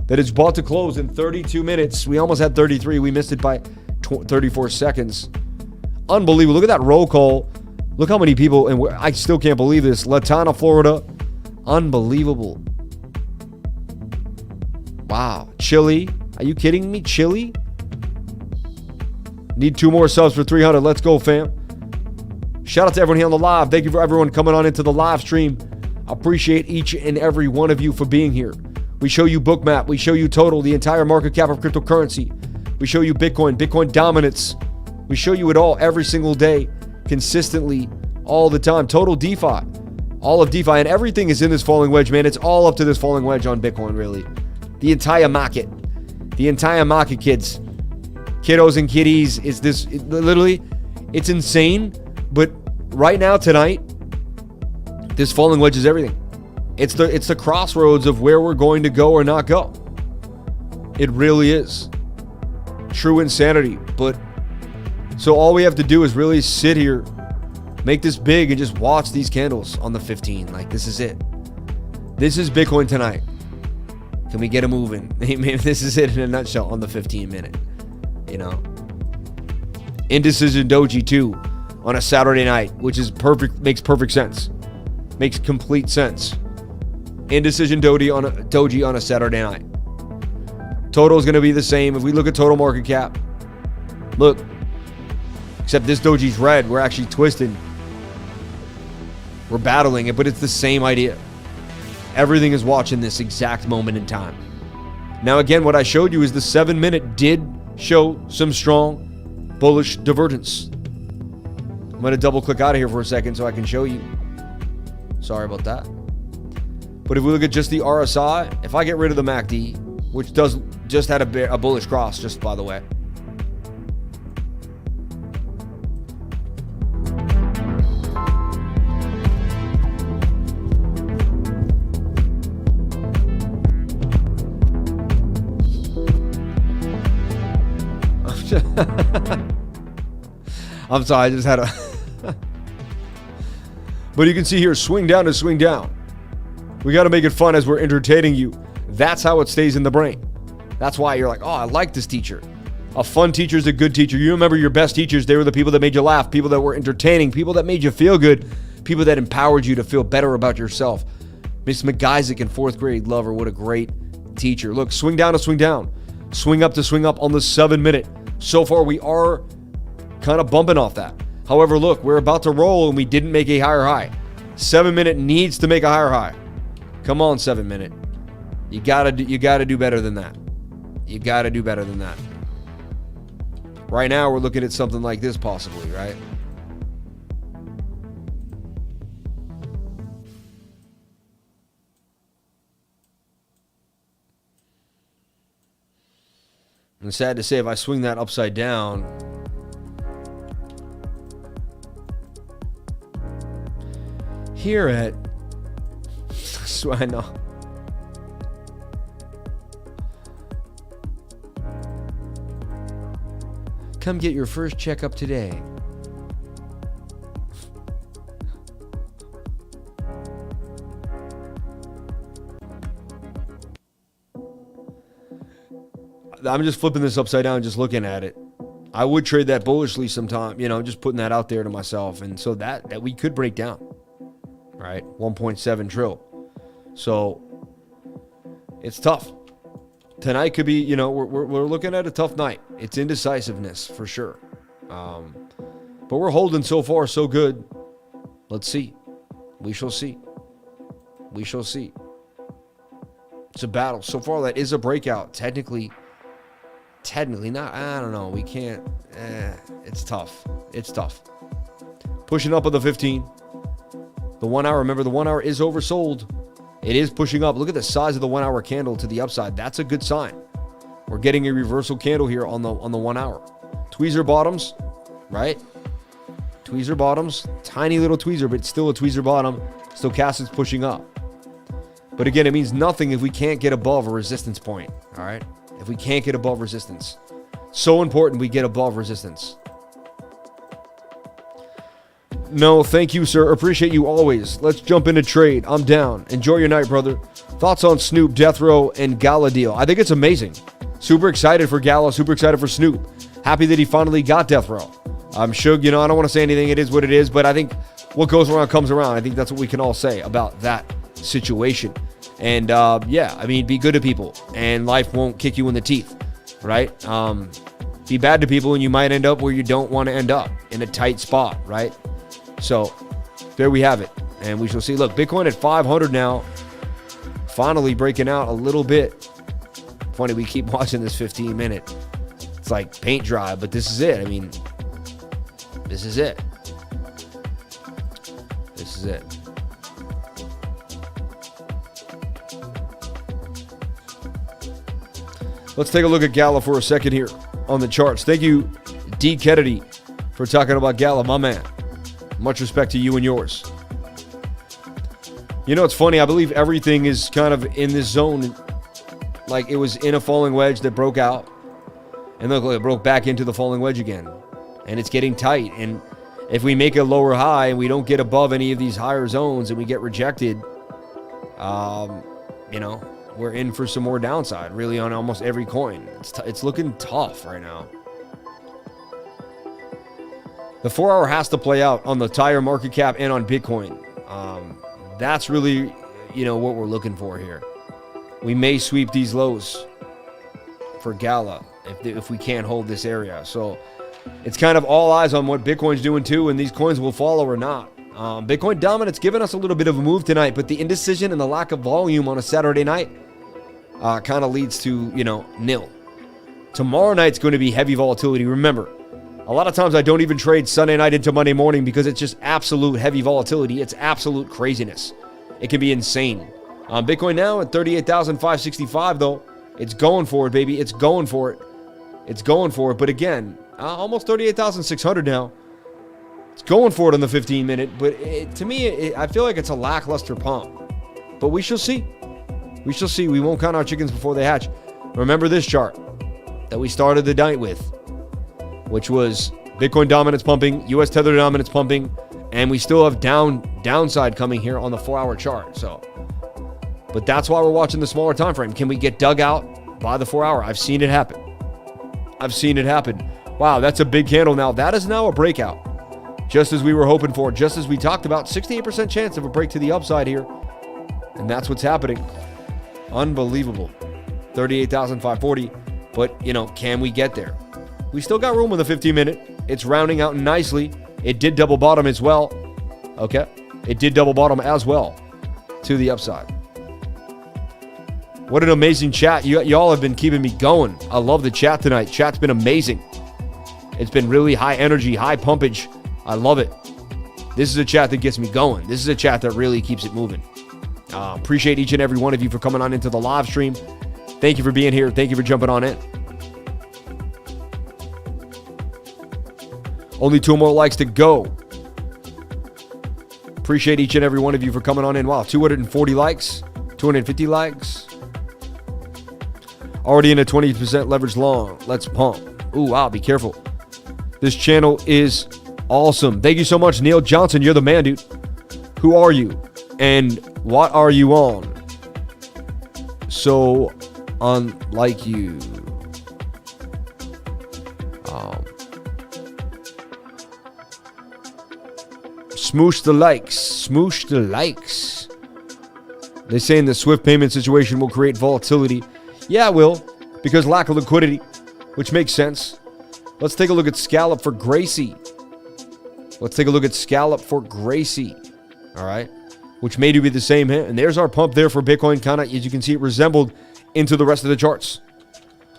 that is about to close in 32 minutes. We almost had 33. We missed it by 34 seconds. Unbelievable. Look at that roll call. Look how many people, and I still can't believe this. Latana, Florida. Unbelievable. Wow. Chile. Are you kidding me? Chile? Need 2 more subs for 300. Let's go, fam. Shout out to everyone here on the live. Thank you for everyone coming on into the live stream. I appreciate each and every one of you for being here. We show you Bookmap. We show you total, the entire market cap of cryptocurrency. We show you Bitcoin, Bitcoin dominance. We show you it all every single day, consistently, all the time. Total DeFi, all of DeFi, and everything is in this falling wedge, man. It's all up to this falling wedge on Bitcoin, really. The entire market, kids. Kiddos and kiddies, literally, it's insane. But right now, tonight, this falling wedge is everything. It's the crossroads of where we're going to go or not go. It really is. True insanity. But so all we have to do is really sit here, make this big, and just watch these candles on the 15. Like, this is it. This is Bitcoin tonight. Can we get it moving? Maybe this is it in a nutshell on the 15-minute. You know, Indecision Doji 2 on a Saturday night, which is perfect, makes perfect sense. Makes complete sense. Indecision Doji on a Saturday night. Total is going to be the same. If we look at total market cap, look, except this Doji's red. We're actually twisted. We're battling it, but it's the same idea. Everything is watching this exact moment in time. Now, again, what I showed you is the 7-minute did show some strong bullish divergence. I'm going to double click out of here for a second so I can show you. Sorry about that. But if we look at just the RSI, if I get rid of the MACD, which just had a bullish cross, just by the way. I'm sorry, I just had a... But you can see here, swing down to swing down. We got to make it fun as we're entertaining you. That's how it stays in the brain. That's why you're like, oh, I like this teacher. A fun teacher is a good teacher. You remember your best teachers. They were the people that made you laugh, people that were entertaining, people that made you feel good, people that empowered you to feel better about yourself. Miss McGisaac in 4th grade, love her. What a great teacher. Look, swing down to swing down. Swing up to swing up on the 7-minute. So far, we are kind of bumping off that. However, look, we're about to roll and we didn't make a higher high. 7-minute needs to make a higher high. Come on, 7-minute. You gotta do better than that. You gotta do better than that. Right now, we're looking at something like this possibly, right? And sad to say, if I swing that upside down, here at, so I know. Come get your first checkup today. I'm just flipping this upside down, just looking at it. I would trade that bullishly sometime, you know, just putting that out there to myself. And so that we could break down, right? 1.7 trill. So it's tough. Tonight could be, you know, we're looking at a tough night. It's indecisiveness for sure. But we're holding so far so good. Let's see. We shall see. We shall see. It's a battle. So far, that is a breakout. Technically not. I don't know. We can't. It's tough. It's tough. Pushing up on the 15. The 1 hour. Remember, the 1 hour is oversold. It is pushing up. Look at the size of the 1 hour candle to the upside. That's a good sign. We're getting a reversal candle here on the 1 hour. Tweezer bottoms, right? Tweezer bottoms. Tiny little tweezer, but still a tweezer bottom. Stochastic's pushing up. But again, it means nothing if we can't get above a resistance point. All right? If we can't get above resistance. So important we get above resistance. No, thank you, sir. Appreciate you always. Let's jump into trade. I'm down. Enjoy your night, brother. Thoughts on Snoop, Death Row, and Gala deal? I think it's amazing. Super excited for Gala. Super excited for Snoop. Happy that he finally got Death Row. I'm Suge. You know, I don't want to say anything. It is what it is. But I think what goes around comes around. I think that's what we can all say about that situation. And, yeah, I mean, be good to people. And life won't kick you in the teeth, right? Be bad to people and you might end up where you don't want to end up, in a tight spot, right? So there we have it, and we shall see. Look, Bitcoin at 500 now, finally breaking out a little bit. Funny, we keep watching this 15-minute. It's like paint dry, but this is it. I mean, this is it. This is it. Let's take a look at Gala for a second here on the charts. Thank you, D. Kennedy, for talking about Gala, my man. Much respect to you and yours. You know, it's funny. I believe everything is kind of in this zone. Like it was in a falling wedge that broke out. And look, it broke back into the falling wedge again. And it's getting tight. And if we make a lower high and we don't get above any of these higher zones and we get rejected, you know, we're in for some more downside, really, on almost every coin. It's looking tough right now. The 4 hour has to play out on the entire market cap and on Bitcoin. That's really, you know, what we're looking for here. We may sweep these lows for Gala if we can't hold this area. So it's kind of all eyes on what Bitcoin's doing too, and these coins will follow or not. Bitcoin dominance given us a little bit of a move tonight, but the indecision and the lack of volume on a Saturday night kind of leads to, you know, nil. Tomorrow night's going to be heavy volatility. Remember, a lot of times I don't even trade Sunday night into Monday morning because it's just absolute heavy volatility. It's absolute craziness. It can be insane. Bitcoin now at 38,565 though. It's going for it, baby. It's going for it. It's going for it. But again, almost 38,600 now. It's going for it on the 15-minute. But to me, I feel like it's a lackluster pump. But we shall see. We shall see. We won't count our chickens before they hatch. Remember this chart that we started the night with, which was Bitcoin dominance pumping, US Tether dominance pumping, and we still have downside coming here on the 4 hour chart. So, but that's why we're watching the smaller time frame. Can we get dug out by the 4 hour? I've seen it happen. I've seen it happen. Wow, that's a big candle now. That is now a breakout, just as we were hoping for, just as we talked about. 68% chance of a break to the upside here, and that's what's happening. Unbelievable. 38,540. But, you know, can we get there? We still got room on the 15-minute. It's rounding out nicely. It did double bottom as well. Okay. It did double bottom as well to the upside. What an amazing chat. Y'all have been keeping me going. I love the chat tonight. Chat's been amazing. It's been really high energy, high pumpage. I love it. This is a chat that gets me going. This is a chat that really keeps it moving. Appreciate each and every one of you for coming on into the live stream. Thank you for being here. Thank you for jumping on in. Only 2 more likes to go. Appreciate each and every one of you for coming on in. Wow, 240 likes, 250 likes. Already in a 20% leverage long. Let's pump. Ooh, wow, be careful. This channel is awesome. Thank you so much, Neil Johnson. You're the man, dude. Who are you? And what are you on? So unlike you. Smoosh the likes. Smoosh the likes. They're saying the Swift payment situation will create volatility. Yeah, it will. Because lack of liquidity. Which makes sense. Let's take a look at SCALLOP for Gracie. Let's take a look at SCALLOP for Gracie. All right. Which may be the same hit. And there's our pump there for Bitcoin. Kind of, as you can see, it resembled into the rest of the charts.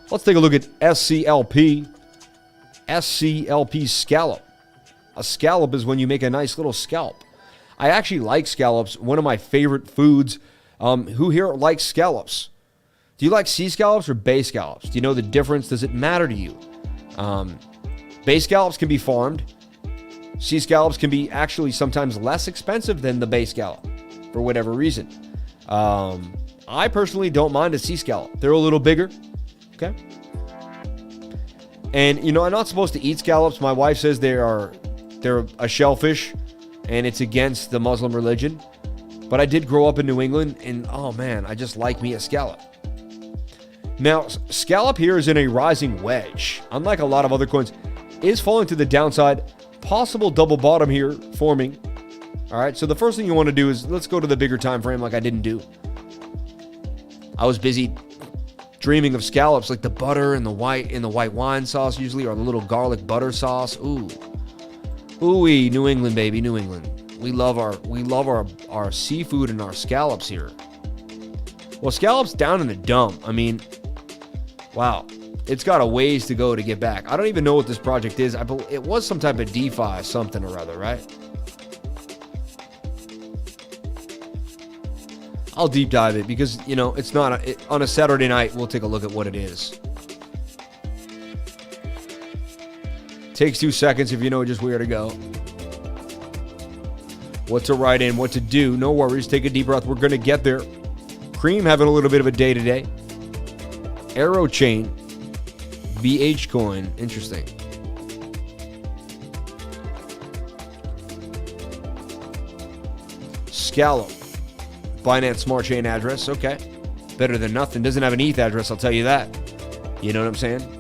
Let's take a look at SCLP. SCLP scallop. A scallop is when you make a nice little scalp. I actually like scallops. One of my favorite foods. Who here likes scallops? Do you like sea scallops or bay scallops? Do you know the difference? Does it matter to you? Bay scallops can be farmed. Sea scallops can be actually sometimes less expensive than the bay scallop for whatever reason. I personally don't mind a sea scallop. They're a little bigger. Okay. And, you know, I'm not supposed to eat scallops. My wife says they're a shellfish, and it's against the Muslim religion. But I did grow up in New England, and oh man, I just like me a scallop. Now, scallop here is in a rising wedge. Unlike a lot of other coins, is falling to the downside. Possible double bottom here forming. All right, so the first thing you want to do is let's go to the bigger time frame like I didn't do. I was busy dreaming of scallops like the butter and the white wine sauce usually, or the little garlic butter sauce. Ooh. Ooh-wee, New England, baby, New England. We love our seafood and our scallops here. Well, scallops down in the dump. I mean, wow. It's got a ways to go to get back. I don't even know what this project is. It was some type of DeFi something or other, right? I'll deep dive it because, you know, it's not on a Saturday night. We'll take a look at what it is. Takes 2 seconds if you know just where to go. What to write in, what to do. No worries. Take a deep breath. We're going to get there. Cream having a little bit of a day today. Arrow Chain. BH coin. Interesting. Scallop. Binance Smart Chain address. Okay. Better than nothing. Doesn't have an ETH address, I'll tell you that. You know what I'm saying?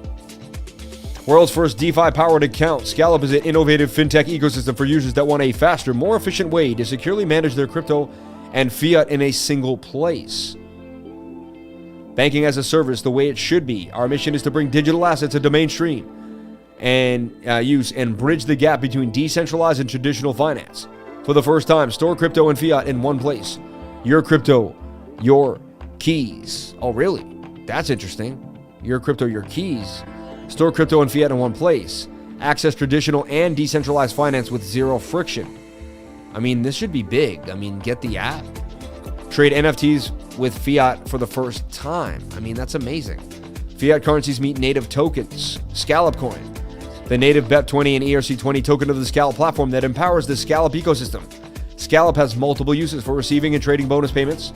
World's first DeFi-powered account. Scallop is an innovative fintech ecosystem for users that want a faster, more efficient way to securely manage their crypto and fiat in a single place. Banking as a service, the way it should be. Our mission is to bring digital assets into mainstream and use and bridge the gap between decentralized and traditional finance. For the first time, store crypto and fiat in one place. Your crypto, your keys. Oh, really? That's interesting. Your crypto, your keys. Store crypto and fiat in one place. Access traditional and decentralized finance with zero friction. I mean, this should be big. I mean, get the app. Trade NFTs with fiat for the first time. I mean, that's amazing. Fiat currencies meet native tokens. Scallop coin. The native BEP20 and ERC20 token of the Scallop platform that empowers the Scallop ecosystem. Scallop has multiple uses for receiving and trading bonus payments.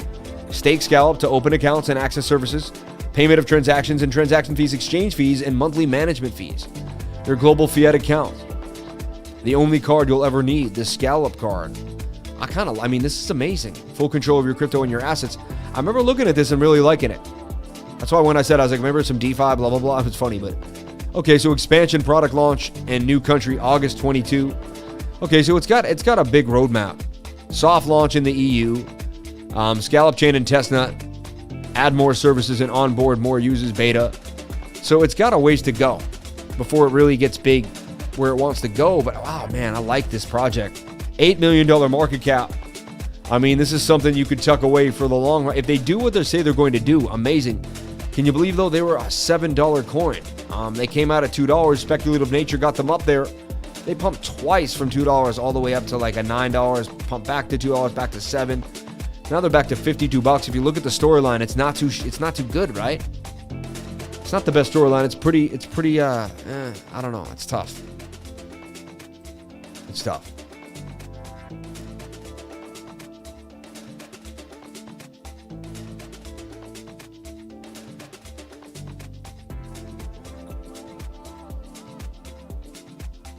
Stake Scallop to open accounts and access services. Payment of transactions and transaction fees, exchange fees, and monthly management fees. Their global fiat account. The only card you'll ever need, the Scallop card. I mean, this is amazing. Full control of your crypto and your assets. I remember looking at this and really liking it. That's why when I said, I was like, remember some DeFi, blah, blah, blah. It was funny, but... Okay, so expansion, product launch, and new country, August 22. Okay, so it's got a big roadmap. Soft launch in the EU. Scallop chain and testnet. Add more services and onboard more users, beta. So it's got a ways to go before it really gets big where it wants to go. But wow, man, I like this project. $8 million market cap. I mean, this is something you could tuck away for the long run. If they do what they say they're going to do, amazing. Can you believe, though, they were a $7 coin? They came out at $2. Speculative nature got them up there. They pumped twice from $2 all the way up to like a $9, pumped back to $2, back to $7. Now they're back to $52. If you look at the storyline, it's not too good, right? It's not the best storyline. It's pretty I don't know. It's tough. It's tough.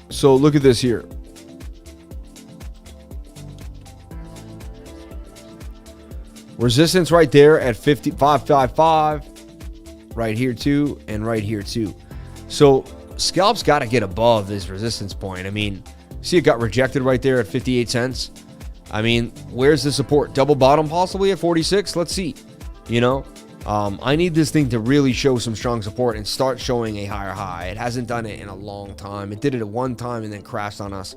So look at this here. Resistance right there at 55.55. Right here too, and right here too. So scalp's got to get above this resistance point. I mean, see it got rejected right there at 58 cents. I mean, where's the support? Double bottom possibly at 46? Let's see. You know, I need this thing to really show some strong support and start showing a higher high. It hasn't done it in a long time. It did it at one time and then crashed on us.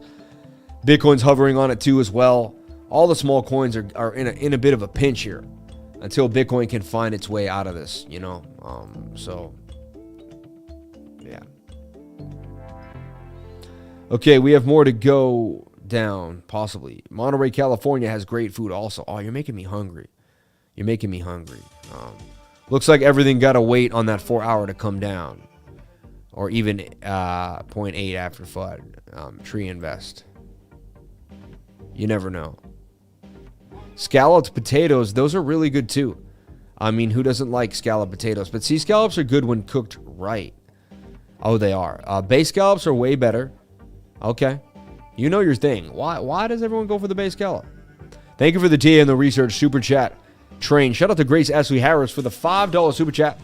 Bitcoin's hovering on it too as well. All the small coins are in a bit of a pinch here until Bitcoin can find its way out of this, you know. So, yeah. Okay, we have more to go down, possibly. Monterey, California has great food also. Oh, you're making me hungry. You're making me hungry. Looks like everything got to wait on that 4 hour to come down. Or even 0.8 after FUD. Tree Invest. You never know. Scalloped potatoes, those are really good too. I mean, who doesn't like scalloped potatoes? But see, scallops are good when cooked right. Oh, they are. Base scallops are way better. Okay. You know your thing. Why does everyone go for the base scallop? Thank you for the TA and the research super chat train. Shout out to Grace Ashley Harris for the $5 super chat.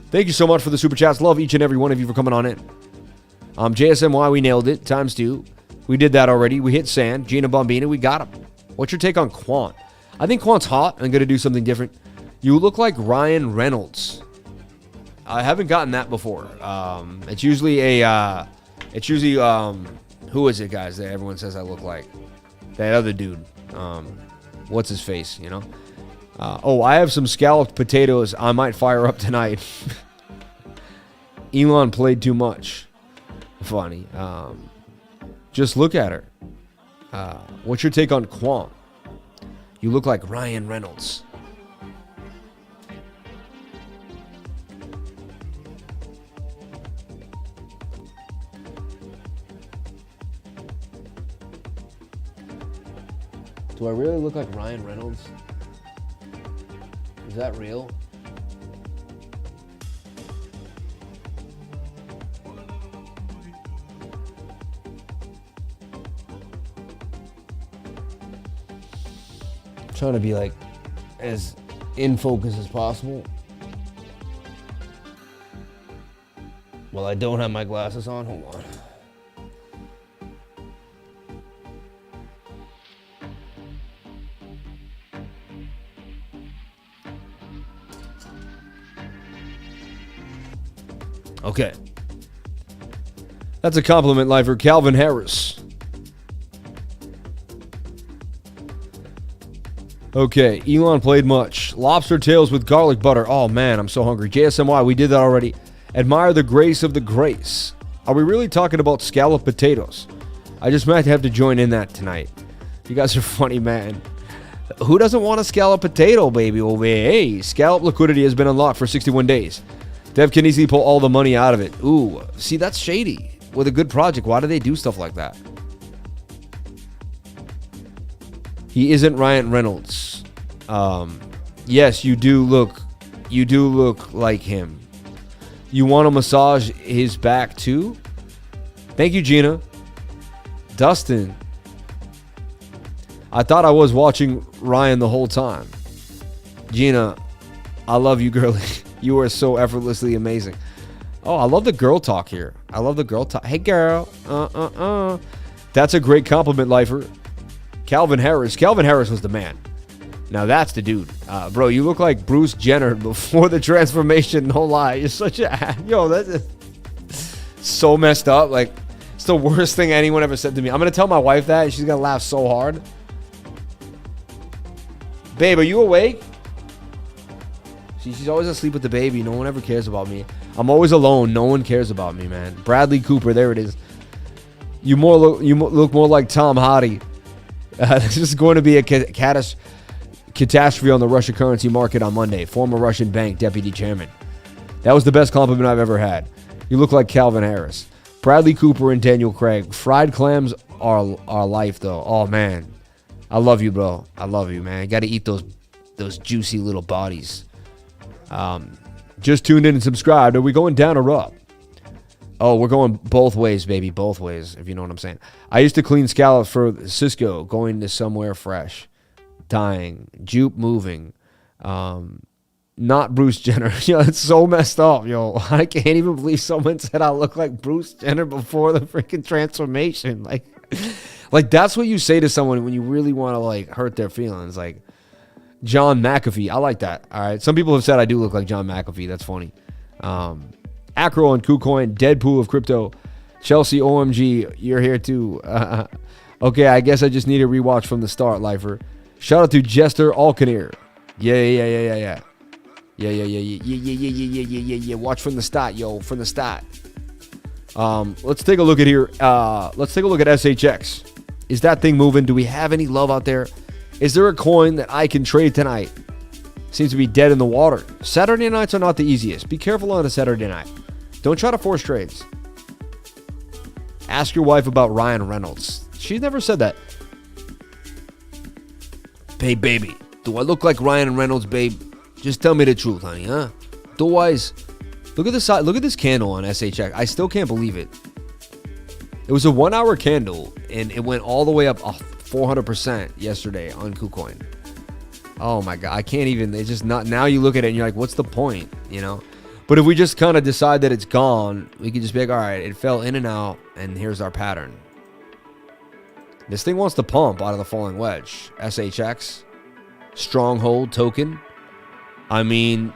Thank you so much for the super chats. Love each and every one of you for coming on in. JSMY, we nailed it. ×2. We did that already. We hit Sand. Gina Bombina, we got him. What's your take on Quant? I think Quant's hot. I'm going to do something different. You look like Ryan Reynolds. I haven't gotten that before. It's usually who is it, guys, that everyone says I look like? That other dude. What's his face, you know? Oh, I have some scalloped potatoes I might fire up tonight. Elon played too much. Funny. Just look at her. What's your take on Quant? You look like Ryan Reynolds. Do I really look like Ryan Reynolds? Is that real? Trying to be like as in focus as possible. Well, I don't have my glasses on. Hold on. Okay. That's a compliment, lifer. Calvin Harris. Okay, Elon played much. Lobster tails with garlic butter. Oh man, I'm so hungry. JSMY, we did that already. Admire the grace of the grace. Are we really talking about scalloped potatoes? I just might have to join in that tonight. You guys are funny, man. Who doesn't want a scalloped potato, baby? Well, hey, scallop liquidity has been unlocked for 61 days. Dev can easily pull all the money out of it. Ooh, see, that's shady. With a good project, why do they do stuff like that? He isn't Ryan Reynolds. Yes, you do look like him. You want to massage his back too? Thank you, Gina. Dustin. I thought I was watching Ryan the whole time. Gina, I love you, girlie. You are so effortlessly amazing. Oh, I love the girl talk here. I love the girl talk. Hey, girl. That's a great compliment, lifer. Calvin Harris. Calvin Harris was the man. Now that's the dude. Bro, you look like Bruce Jenner before the transformation. No lie. You're such a... Yo, that's so messed up. Like, it's the worst thing anyone ever said to me. I'm going to tell my wife that, and she's going to laugh so hard. Babe, are you awake? She's always asleep with the baby. No one ever cares about me. I'm always alone. No one cares about me, man. Bradley Cooper. There it is. You look more like Tom Hardy. This is going to be a catastrophe on the Russian currency market on Monday. Former Russian bank deputy chairman. That was the best compliment I've ever had. You look like Calvin Harris. Bradley Cooper and Daniel Craig. Fried clams are life, though. Oh, man. I love you, bro. I love you, man. Got to eat those juicy little bodies. Just tuned in and subscribed. Are we going down or up? Oh, we're going both ways, baby. Both ways, if you know what I'm saying. I used to clean scallops for Cisco, going to somewhere fresh. Dying. Jupe moving. Not Bruce Jenner. Yo, it's so messed up, yo. I can't even believe someone said I look like Bruce Jenner before the freaking transformation. Like that's what you say to someone when you really want to like hurt their feelings. Like John McAfee. I like that. All right. Some people have said I do look like John McAfee. That's funny. Acro and KuCoin, Deadpool of crypto, Chelsea OMG, you're here too. Okay, I guess I just need a rewatch from the start, Lifer. Shout out to Jester Alcaneer. Yeah. Watch from the start, yo, from the start. Let's take a look at here. Let's take a look at SHX. Is that thing moving? Do we have any love out there? Is there a coin that I can trade tonight? Seems to be dead in the water. Saturday nights are not the easiest. Be careful on a Saturday night. Don't try to force trades. Ask your wife about Ryan Reynolds. She's never said that. Hey, baby. Do I look like Ryan Reynolds, babe? Just tell me the truth, honey, huh? Otherwise, look at this. Look at this candle on SHX. I still can't believe it. It was a 1 hour candle, and it went all the way up 400% yesterday on KuCoin. Oh my God, I can't even. It's just not. Now you look at it and you're like, what's the point? You know. But if we just kind of decide that it's gone, we could just be like, all right, it fell in and out, and here's our pattern. This thing wants to pump out of the falling wedge. SHX, stronghold token. I mean,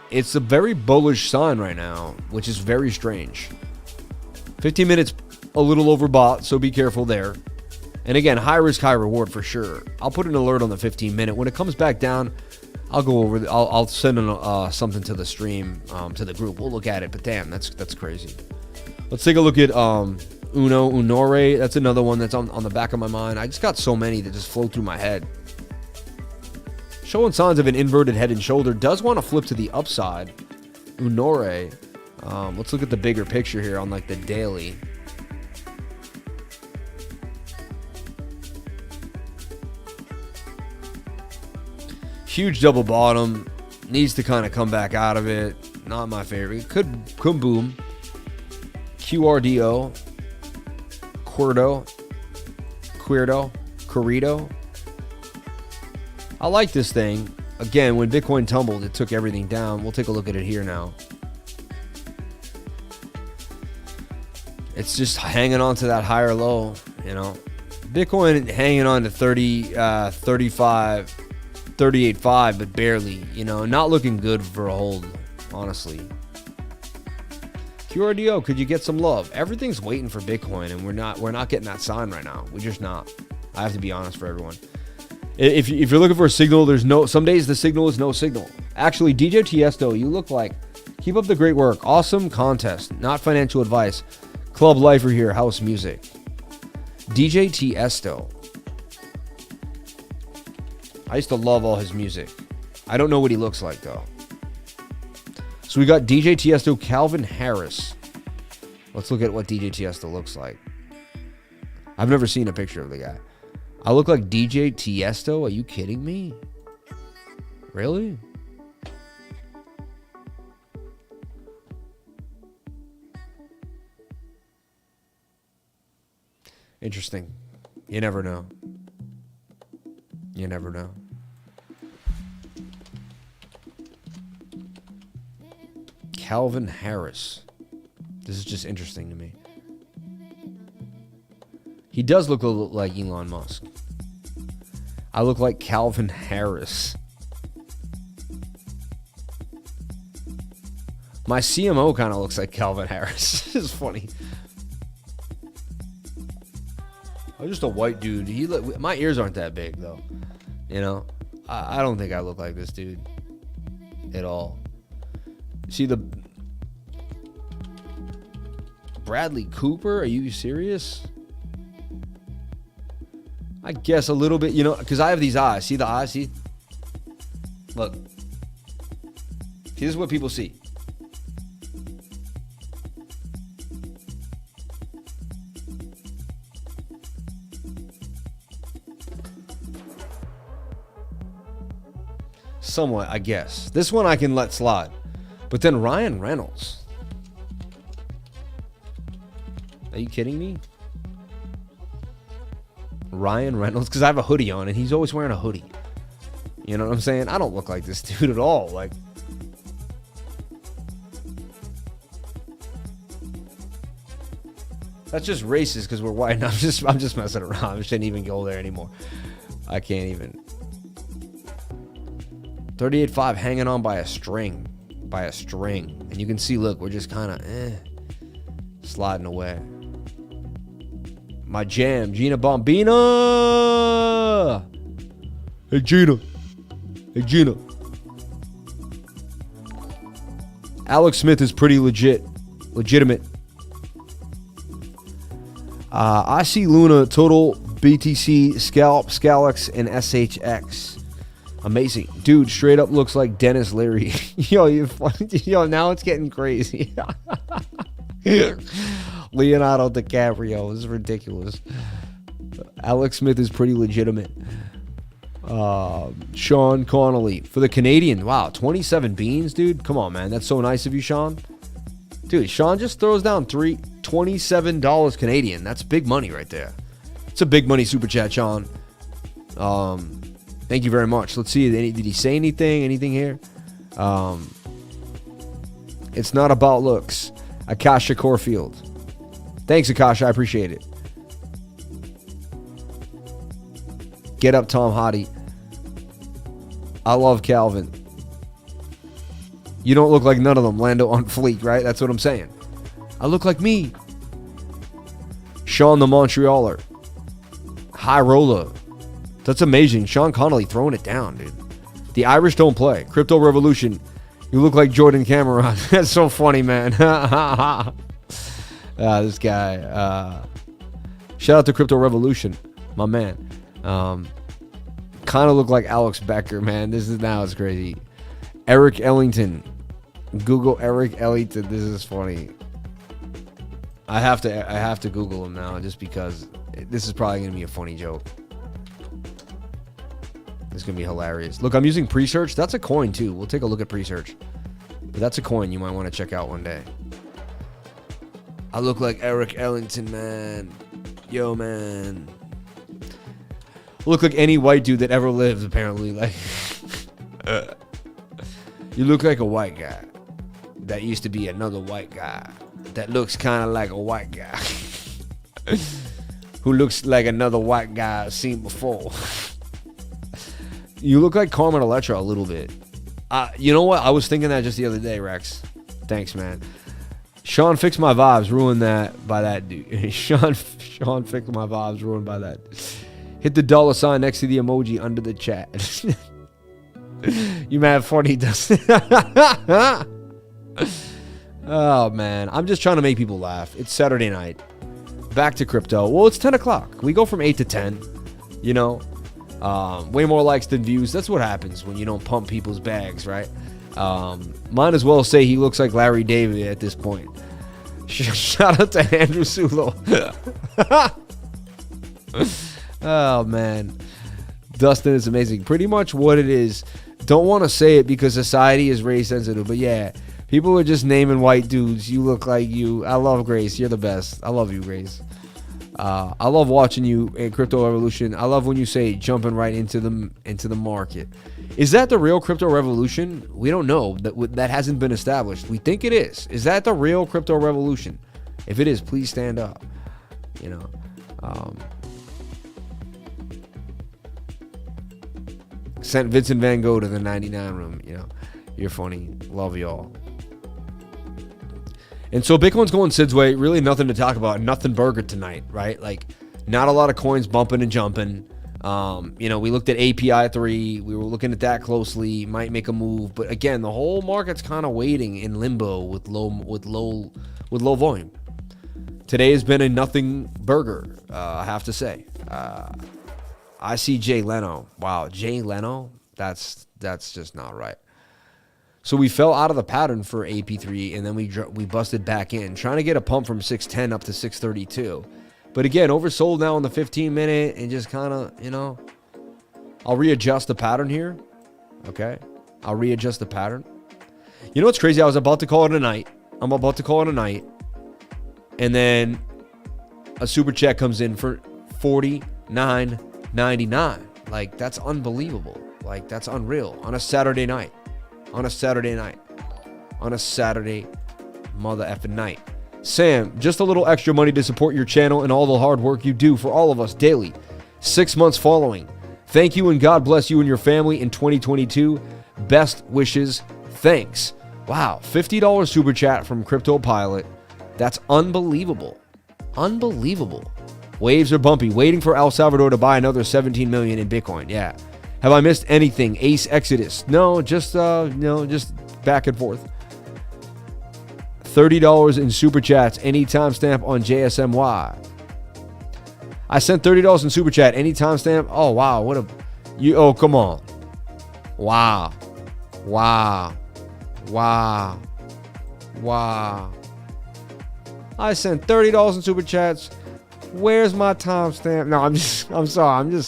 it's a very bullish sign right now, which is very strange. 15 minutes, a little overbought, so be careful there. And again, high risk, high reward for sure. I'll put an alert on the 15 minute. When it comes back down, I'll go over. I'll send something to the stream, to the group. We'll look at it. But damn, that's crazy. Let's take a look at Unore. That's another one that's on the back of my mind. I just got so many that just flow through my head. Showing signs of an inverted head and shoulder. Does want to flip to the upside. Unore. Let's look at the bigger picture here on like the daily. Huge double bottom. Needs to kind of come back out of it. Not my favorite. Could boom. QRDO. Quirdo. I like this thing. Again, when Bitcoin tumbled, it took everything down. We'll take a look at it here now. It's just hanging on to that higher low, you know. Bitcoin hanging on to 35, 38.5, but barely, you know. Not looking good for a hold, honestly. QRDO, could you get some love? Everything's waiting for Bitcoin, and we're not getting that sign right now. We're just not. I have to be honest for everyone. If you're looking for a signal, there's no. Some days the signal is no signal. Actually, DJ Tiesto, you look like. Keep up the great work. Awesome contest. Not financial advice. Club lifer here. House music. DJ Tiesto. I used to love all his music. I don't know what he looks like though. So we got DJ Tiesto, Calvin Harris. Let's look at what DJ Tiesto looks like. I've never seen a picture of the guy. I look like DJ Tiesto? Are you kidding me? Really? Interesting. You never know. You never know. Calvin Harris. This is just interesting to me. He does look a little like Elon Musk. I look like Calvin Harris. My CMO kind of looks like Calvin Harris. It's funny. I'm just a white dude. My ears aren't that big though. You know, I don't think I look like this dude at all. See the Bradley Cooper? Are you serious? I guess a little bit, you know, because I have these eyes. See the eyes? See? Look. See, this is what people see. Somewhat, I guess. This one I can let slide. But then Ryan Reynolds. Are you kidding me? Ryan Reynolds, because I have a hoodie on and he's always wearing a hoodie. You know what I'm saying? I don't look like this dude at all. Like, that's just racist because we're white. And I'm just messing around. I shouldn't even go there anymore. I can't even. 38.5 hanging on by a string. By a string. And you can see, look, we're just kind of sliding away. My jam, Gina Bombina. Hey, Gina. Hey, Gina. Alex Smith is pretty legitimate. I see Luna, Total, BTC, Scalp, Scallops, and SHX. Amazing. Dude, straight up looks like Dennis Leary. Yo, yo, now it's getting crazy. Leonardo DiCaprio. This is ridiculous. Alex Smith is pretty legitimate. Sean Connolly. For the Canadian. Wow, 27 beans, dude. Come on, man. That's so nice of you, Sean. Dude, Sean just throws down $27 Canadian. That's big money right there. It's a big money super chat, Sean. Thank you very much. Let's see. Did he say anything? Anything here? It's not about looks. Akasha Corfield. Thanks, Akasha. I appreciate it. Get up, Tom Hardy. I love Calvin. You don't look like none of them. Lando on fleek, right? That's what I'm saying. I look like me. Sean the Montrealer. High roller. That's amazing. Sean Connolly throwing it down, dude. The Irish don't play. Crypto Revolution. You look like Jordan Cameron. That's so funny, man. This guy. Shout out to Crypto Revolution, my man. Kind of look like Alex Becker, man. Now it's crazy. Eric Ellington. Google Eric Ellington. This is funny. I have to Google him now just because this is probably gonna be a funny joke. It's gonna be hilarious. Look, I'm using pre-search. That's a coin too. We'll take a look at pre-search. But that's a coin you might want to check out one day. I look like Eric Ellington, man. Yo, man. Look like any white dude that ever lived, apparently. Like, you look like a white guy that used to be another white guy that looks kind of like a white guy who looks like another white guy I've seen before. You look like Carmen Electra a little bit. You know what? I was thinking that just the other day, Rex. Thanks, man. Sean fixed my vibes, ruined that by that dude. Sean fixed my vibes, ruined by that. Hit the $ next to the emoji under the chat. You mad funny, Dustin? Oh, man. I'm just trying to make people laugh. It's Saturday night. Back to crypto. Well, it's 10 o'clock. We go from 8 to 10. You know? Way more likes than views. That's what happens when you don't pump people's bags, right? Might as well say he looks like Larry David at this point. Shout out to Andrew Sulo. Oh, man. Dustin is amazing. Pretty much what it is. Don't want to say it because society is race sensitive, but yeah, people are just naming white dudes. You look like you. I love Grace. You're the best. I love you, Grace. I love watching you in Crypto Revolution. I love when you say jumping right into the market. Is that the real Crypto Revolution? We don't know. That hasn't been established. We think it is. Is that the real Crypto Revolution? If it is, please stand up. You know. Sent Vincent Van Gogh to the 99 room. You know, you're funny. Love y'all. And so Bitcoin's going Sid's way. Really nothing to talk about. Nothing burger tonight, right? Like, not a lot of coins bumping and jumping. You know, we looked at API 3. We were looking at that closely. Might make a move, but again, the whole market's kind of waiting in limbo with low volume. Today has been a nothing burger. I have to say. I see Jay Leno. Wow, Jay Leno. That's just not right. So we fell out of the pattern for AP3, and then we busted back in, trying to get a pump from 610 up to 632. But again, oversold now in the 15-minute, and just kind of, you know, I'll readjust the pattern here. Okay, I'll readjust the pattern. You know what's crazy? I was about to call it a night. I'm about to call it a night, and then a super chat comes in for $49.99. Like, that's unbelievable. Like, that's unreal. On a Saturday night. On a Saturday night. On a Saturday mother effing night. Sam, just a little extra money to support your channel and all the hard work you do for all of us daily. 6 months following. Thank you and God bless you and your family in 2022. Best wishes. Thanks. Wow. $50 super chat from Crypto Pilot. That's unbelievable. Unbelievable. Waves are bumpy. Waiting for El Salvador to buy another 17 million in Bitcoin. Yeah. Have I missed anything? Ace Exodus. No, just back and forth. $30 in super chats. Any timestamp on JSMY. I sent $30 in super chat. Any timestamp? Oh wow, what a oh come on. Wow. Wow. Wow. Wow. I sent $30 in super chats. Where's my timestamp? No, I'm sorry.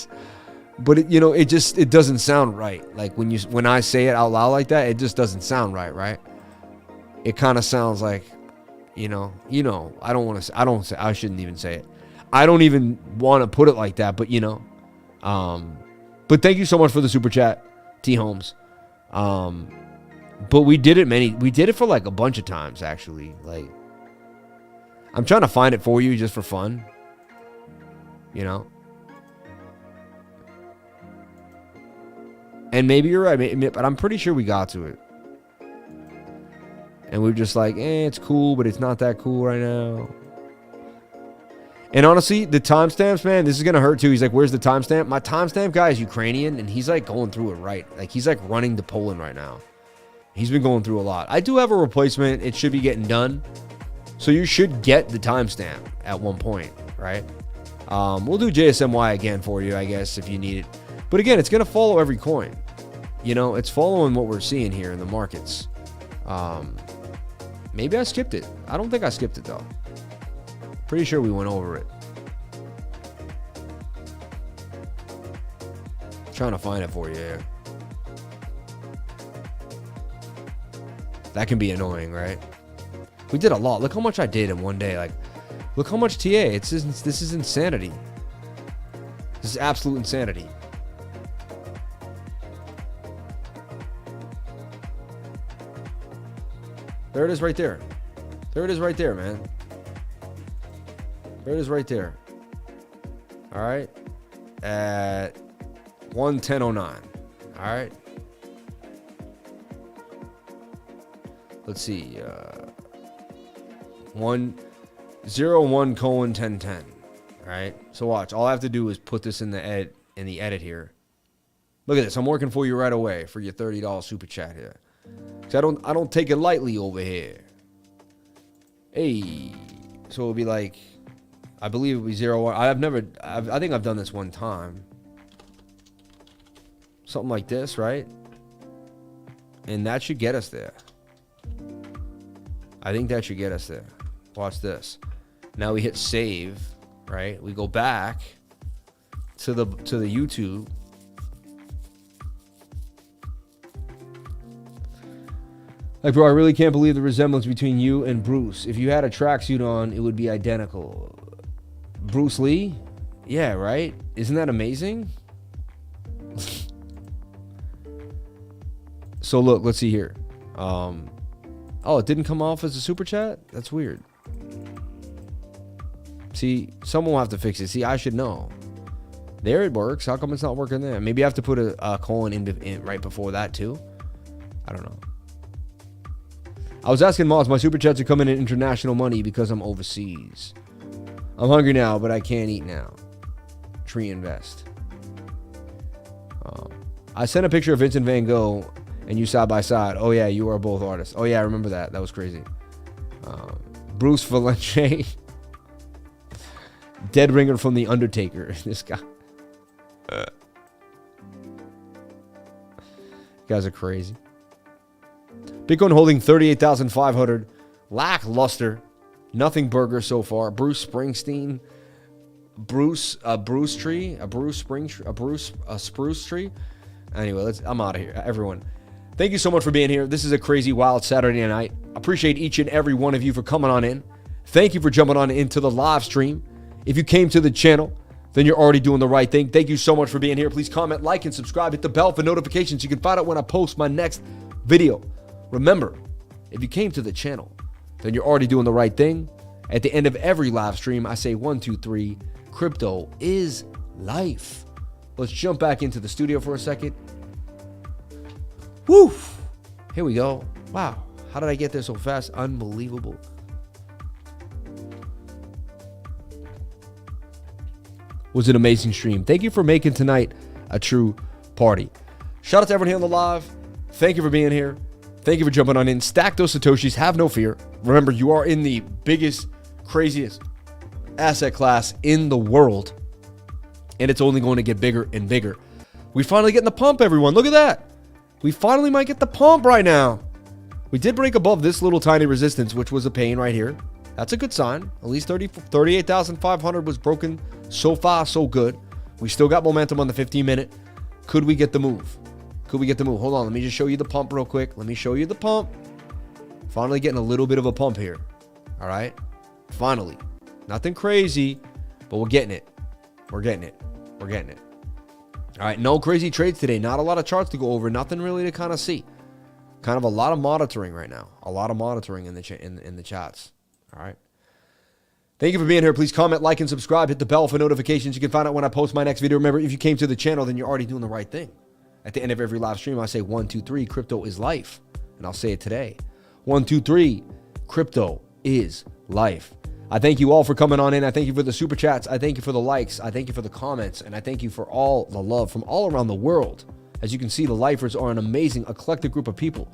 But it doesn't sound right. Like when I say it out loud like that, it just doesn't sound right? It kind of sounds like, I shouldn't even say it. I don't even want to put it like that, but but thank you so much for the super chat, T Holmes. But we did it for like a bunch of times actually. Like, I'm trying to find it for you just for fun. And maybe you're right, but I'm pretty sure we got to it. And we're just like, it's cool, but it's not that cool right now. And honestly, the timestamps, man, this is going to hurt too. He's like, where's the timestamp? My timestamp guy is Ukrainian, and he's like going through it right. Like, he's like running to Poland right now. He's been going through a lot. I do have a replacement. It should be getting done. So you should get the timestamp at one point, right? We'll do JSMY again for you, I guess, if you need it. But again, it's going to follow every coin. It's following what we're seeing here in the markets. Maybe I skipped it. I don't think I skipped it, though. Pretty sure we went over it. Trying to find it for you here. That can be annoying, right? We did a lot. Look how much I did in one day. Like, look how much TA. This is insanity. This is absolute insanity. There it is right there. There it is right there, man. There it is right there. All right. At 1:10:09. All right. Let's see. 101 colon 1010. All right. So watch. All I have to do is put this in the edit here. Look at this. I'm working for you right away for your $30 super chat here. Cause I don't take it lightly over here. Hey. So it'll be like, I believe it'll be 01. I think I've done this one time. Something like this, right? And that should get us there. I think that should get us there. Watch this. Now we hit save, right? We go back to the YouTube. Like, bro, I really can't believe the resemblance between you and Bruce. If you had a tracksuit on, it would be identical. Bruce Lee? Yeah, right? Isn't that amazing? So look, let's see here. Oh, it didn't come off as a super chat? That's weird. See, someone will have to fix it. See, I should know. There it works. How come it's not working there? Maybe I have to put a colon in right before that too. I don't know. I was asking Moz, my super chats are coming in international money because I'm overseas. I'm hungry now, but I can't eat now. Tree invest. I sent a picture of Vincent Van Gogh and you side by side. Oh yeah, you are both artists. Oh yeah, I remember that. That was crazy. Bruce Valente. Dead ringer from The Undertaker. This guy. You guys are crazy. Bitcoin holding 38,500. Lackluster. Nothing burger so far. Bruce Springsteen. A spruce tree. Anyway, I'm out of here. Everyone, thank you so much for being here. This is a crazy, wild Saturday night. Appreciate each and every one of you for coming on in. Thank you for jumping on into the live stream. If you came to the channel, then you're already doing the right thing. Thank you so much for being here. Please comment, like, and subscribe. Hit the bell for notifications. You can find out when I post my next video. Remember, if you came to the channel, then you're already doing the right thing. At the end of every live stream, I say 1, 2, 3, crypto is life. Let's jump back into the studio for a second. Woo! Here we go. Wow. How did I get there so fast? Unbelievable. Was an amazing stream. Thank you for making tonight a true party. Shout out to everyone here on the live. Thank you for being here. Thank you for jumping on in. Stack those Satoshis. Have no fear. Remember, you are in the biggest, craziest asset class in the world. And it's only going to get bigger and bigger. We finally getting the pump, everyone. Look at that. We finally might get the pump right now. We did break above this little tiny resistance, which was a pain right here. That's a good sign. At least 38,500 was broken. So far, so good. We still got momentum on the 15-minute. Could we get the move? Could we get the move? Hold on. Let me just show you the pump real quick. Let me show you the pump. Finally getting a little bit of a pump here. All right. Finally. Nothing crazy, but we're getting it. We're getting it. We're getting it. All right. No crazy trades today. Not a lot of charts to go over. Nothing really to kind of see. Kind of a lot of monitoring right now. A lot of monitoring in the chats. All right. Thank you for being here. Please comment, like, and subscribe. Hit the bell for notifications. You can find out when I post my next video. Remember, if you came to the channel, then you're already doing the right thing. At the end of every live stream, I say 1, 2, 3, crypto is life. And I'll say it today. 1, 2, 3, crypto is life. I thank you all for coming on in. I thank you for the super chats. I thank you for the likes. I thank you for the comments. And I thank you for all the love from all around the world. As you can see, the lifers are an amazing, eclectic group of people.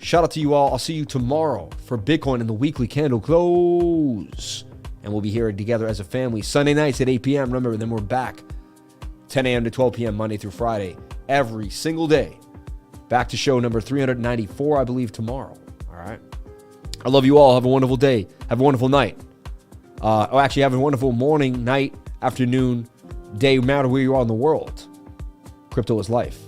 Shout out to you all. I'll see you tomorrow for Bitcoin in the weekly candle close. And we'll be here together as a family. Sunday nights at 8 p.m. Remember, then we're back 10 a.m. to 12 p.m. Monday through Friday. Every single day. Back to show number 394, I believe, tomorrow. All right. I love you all. Have a wonderful day. Have a wonderful night. Actually, have a wonderful morning, night, afternoon, day, no matter where you are in the world. Crypto is life.